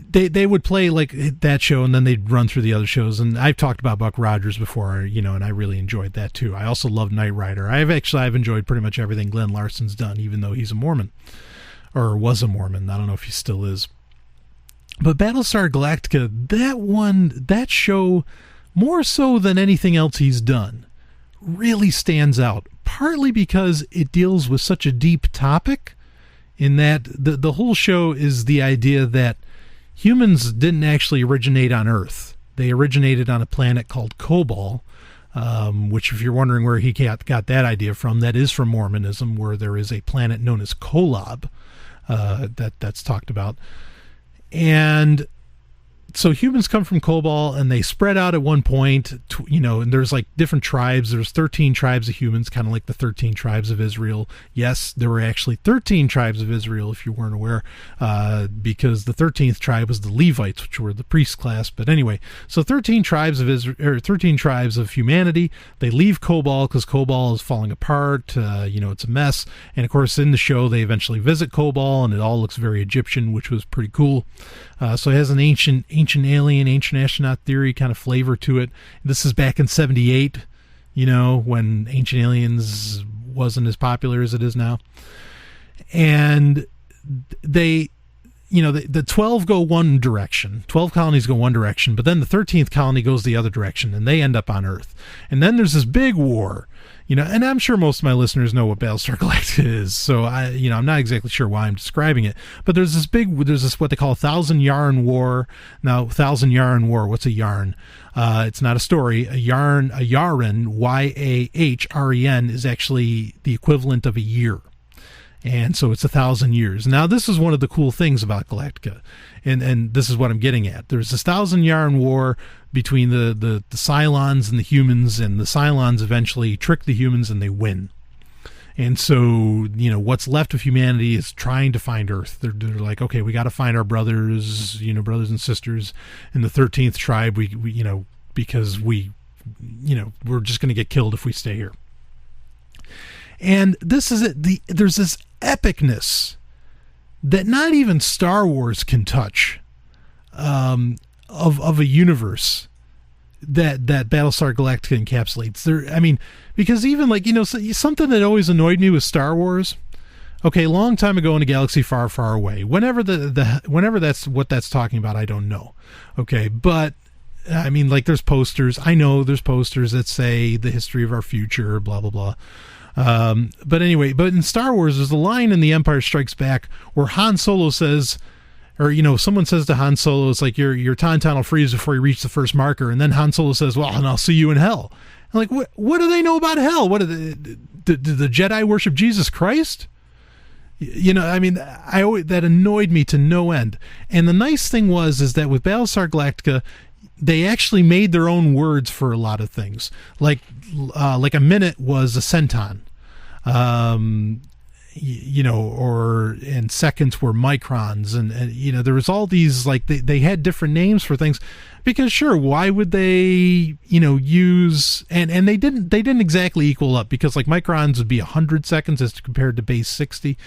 they would play like that show, and then they'd run through the other shows. And I've talked about Buck Rogers before, and I really enjoyed that too. I also love Knight Rider. I've enjoyed pretty much everything Glenn Larson's done, even though he's a Mormon, or was a Mormon. I don't know if he still is. But Battlestar Galactica, that show, more so than anything else he's done, really stands out. Partly because it deals with such a deep topic, in that the whole show is the idea that humans didn't actually originate on Earth. They originated on a planet called Kobol, which, if you're wondering where he got that idea from, that is from Mormonism, where there is a planet known as Kolob that's talked about. And so humans come from Kobol, and they spread out at one point, and there's like different tribes. There's 13 tribes of humans, kind of like the 13 tribes of Israel. Yes, there were actually 13 tribes of Israel, if you weren't aware, because the 13th tribe was the Levites, which were the priest class. But anyway, so 13 tribes of Israel, or 13 tribes of humanity. They leave Kobol because Kobol is falling apart. It's a mess. And of course, in the show, they eventually visit Kobol, and it all looks very Egyptian, which was pretty cool. So it has an ancient alien, ancient astronaut theory kind of flavor to it. This is back in 78, when Ancient Aliens wasn't as popular as it is now. And they, the 12 go one direction. 12 colonies go one direction, but then the 13th colony goes the other direction, and they end up on Earth. And then there's this big war. And I'm sure most of my listeners know what Battlestar Galactica is, so I'm not exactly sure why I'm describing it. But there's this what they call 1,000 Yarn War. Now, 1,000 Yarn War, what's a yarn? It's not a story. A yarn, YAHREN, is actually the equivalent of a year. And so it's 1,000 years. Now, this is one of the cool things about Galactica, and this is what I'm getting at. There's this 1,000 Yarn War between the Cylons and the humans, and the Cylons eventually trick the humans and they win. And so, what's left of humanity is trying to find Earth. They're like, okay, we got to find our brothers, brothers and sisters in the 13th tribe. We because we're just going to get killed if we stay here. And this is it. There's this epicness that not even Star Wars can touch, of a universe that Battlestar Galactica encapsulates. Because even something that always annoyed me with Star Wars. Okay, long time ago in a galaxy far, far away. Whenever that's what that's talking about, I don't know. Okay, but there's posters. I know there's posters that say the history of our future, blah blah blah. But in Star Wars, there's a line in The Empire Strikes Back where Han Solo says, or someone says to Han Solo, it's like your tauntaun will freeze before you reach the first marker, and then Han Solo says, "Well, and I'll see you in hell." I'm like, what do they know about hell? What did the Jedi worship Jesus Christ? That annoyed me to no end. And the nice thing is that with Battlestar Galactica, they actually made their own words for a lot of things. Like a minute was a centon, and seconds were microns, and there was all these, they had different names for things, because sure, why would they use, and they didn't exactly equal up, because microns would be 100 seconds as compared to base 60.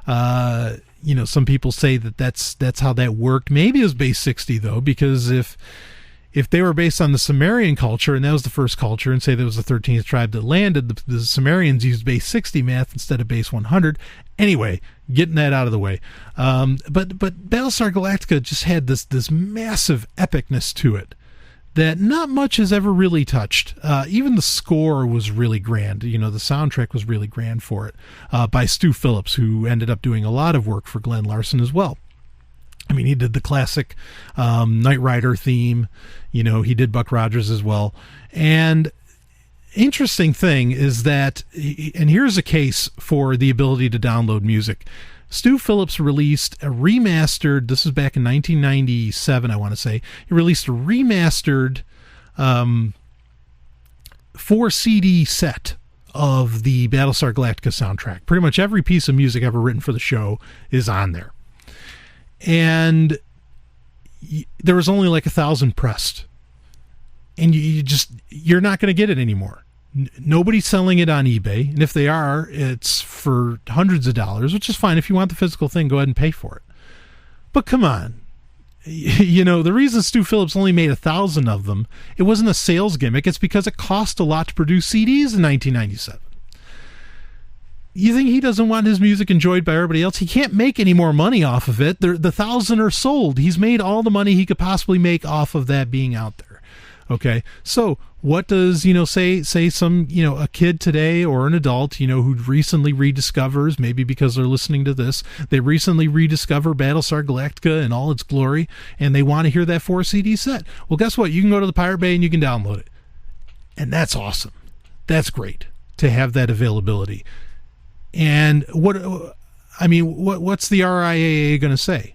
Some people say that's how that worked. Maybe it was base 60 though, because if they were based on the Sumerian culture, and that was the first culture, and say there was the 13th tribe that landed, the Sumerians used base 60 math instead of base 100. Anyway, getting that out of the way. But Battlestar Galactica just had this massive epicness to it that not much has ever really touched. Even the score was really grand. The soundtrack was really grand for it, by Stu Phillips, who ended up doing a lot of work for Glenn Larson as well. He did the classic Knight Rider theme. He did Buck Rogers as well. And interesting thing is that, and here's a case for the ability to download music. Stu Phillips released a remastered, this is back in 1997, I want to say. He released a remastered 4-CD set of the Battlestar Galactica soundtrack. Pretty much every piece of music ever written for the show is on there. And there was only 1,000 pressed, and you're not going to get it anymore. Nobody's selling it on eBay, and if they are, it's for hundreds of dollars, which is fine. If you want the physical thing, go ahead and pay for it. But come on, the reason Stu Phillips only made 1,000 of them, it wasn't a sales gimmick. It's because it cost a lot to produce CDs in 1997. You think he doesn't want his music enjoyed by everybody else? He can't make any more money off of it. The 1,000 are sold. He's made all the money he could possibly make off of that being out there. Okay, so what does, say some, a kid today or an adult, who recently rediscovers, maybe because they're listening to this, they recently rediscover Battlestar Galactica in all its glory, and they want to hear that 4 CD set. Well, guess what? You can go to the Pirate Bay and you can download it. And that's awesome. That's great to have that availability. And what's the RIAA going to say?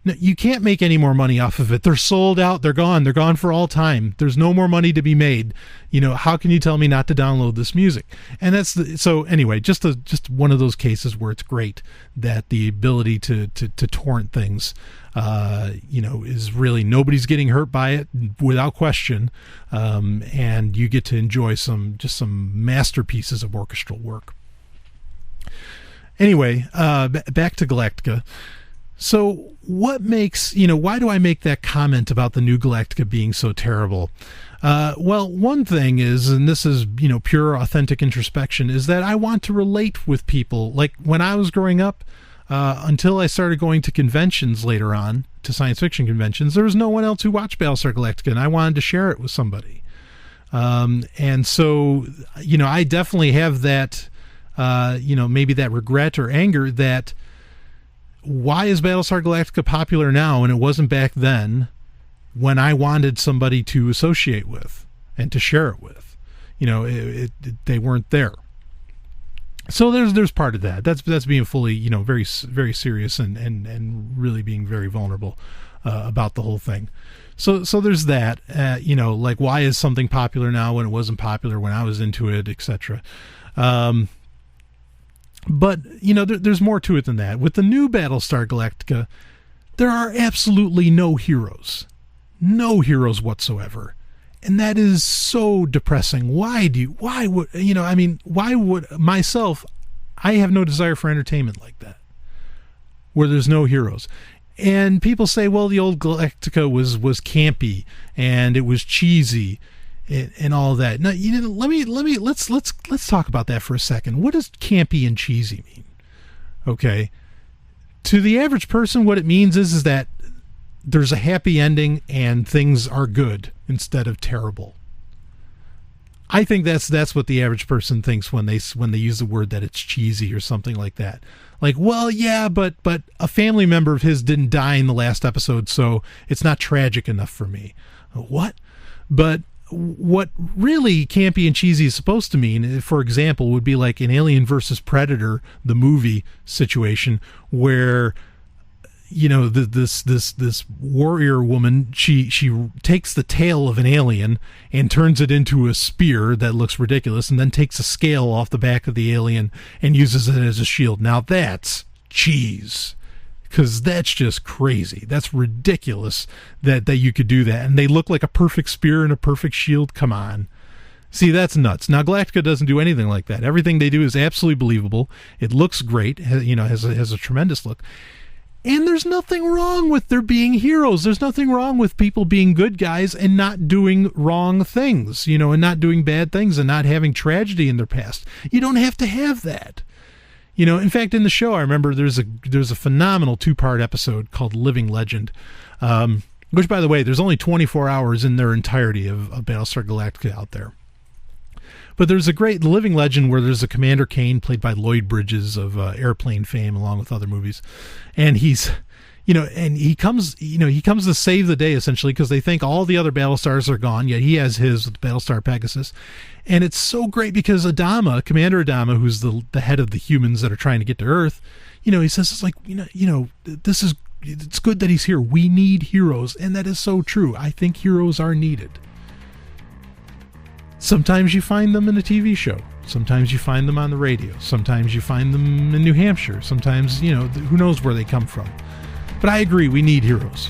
No, you can't make any more money off of it. They're sold out. They're gone. They're gone for all time. There's no more money to be made. How can you tell me not to download this music? And so anyway, just one of those cases where it's great that the ability to torrent things, is really, nobody's getting hurt by it without question. And you get to enjoy some masterpieces of orchestral work. Anyway, back to Galactica. So what makes, why do I make that comment about the new Galactica being so terrible? Well, one thing is, and this is, pure authentic introspection, is that I want to relate with people. Like when I was growing up, until I started going to conventions later on, to science fiction conventions, there was no one else who watched Battlestar Galactica, and I wanted to share it with somebody. And so, I definitely have that, maybe that regret or anger that, why is Battlestar Galactica popular now and it wasn't back then when I wanted somebody to associate with and to share it with? They weren't there. So there's part of that. That's being fully, very, very serious and really being very vulnerable about the whole thing. So there's that, like why is something popular now when it wasn't popular when I was into it, etc. But, there's more to it than that. With the new Battlestar Galactica, there are absolutely no heroes. No heroes whatsoever. And that is so depressing. Why would myself, I have no desire for entertainment like that, where there's no heroes. And people say, well, the old Galactica was campy and it was cheesy and all that. Now, let's talk about that for a second. What does campy and cheesy mean? Okay. To the average person, what it means is that there's a happy ending and things are good instead of terrible. I think that's what the average person thinks when they use the word that it's cheesy or something like that. Like, well, yeah, but a family member of his didn't die in the last episode, so it's not tragic enough for me. What? But what really campy and cheesy is supposed to mean, for example, would be like an Alien versus Predator, the movie situation, where this warrior woman, she takes the tail of an alien and turns it into a spear that looks ridiculous, and then takes a scale off the back of the alien and uses it as a shield. Now that's cheese. Because that's just crazy. That's ridiculous that you could do that. And they look like a perfect spear and a perfect shield. Come on. See, that's nuts. Now, Galactica doesn't do anything like that. Everything they do is absolutely believable. It looks great. Has a tremendous look. And there's nothing wrong with there being heroes. There's nothing wrong with people being good guys and not doing wrong things, and not doing bad things and not having tragedy in their past. You don't have to have that. In fact, in the show, I remember there's a phenomenal 2-part episode called Living Legend, which, by the way, there's only 24 hours in their entirety of Battlestar Galactica out there. But there's a great Living Legend where there's a Commander Kane played by Lloyd Bridges of Airplane fame, along with other movies, and he's he comes to save the day, essentially, because they think all the other Battlestars are gone, yet he has his with Battlestar Pegasus. And it's so great because Commander Adama, who's the head of the humans that are trying to get to Earth, he says, it's like, it's good that he's here. We need heroes. And that is so true. I think heroes are needed. Sometimes you find them in a TV show. Sometimes you find them on the radio. Sometimes you find them in New Hampshire. Sometimes, who knows where they come from. But I agree, we need heroes.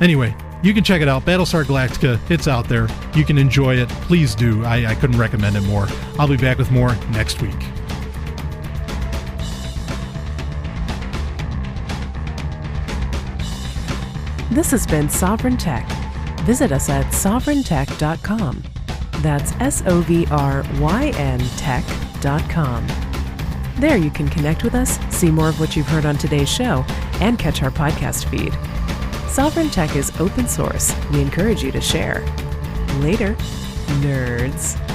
Anyway, you can check it out. Battlestar Galactica, it's out there. You can enjoy it. Please do. I couldn't recommend it more. I'll be back with more next week. This has been Sovryn Tech. Visit us at sovryntech.com. That's SOVRYN tech.com. There you can connect with us, see more of what you've heard on today's show, and catch our podcast feed. Sovryn Tech is open source. We encourage you to share. Later, nerds.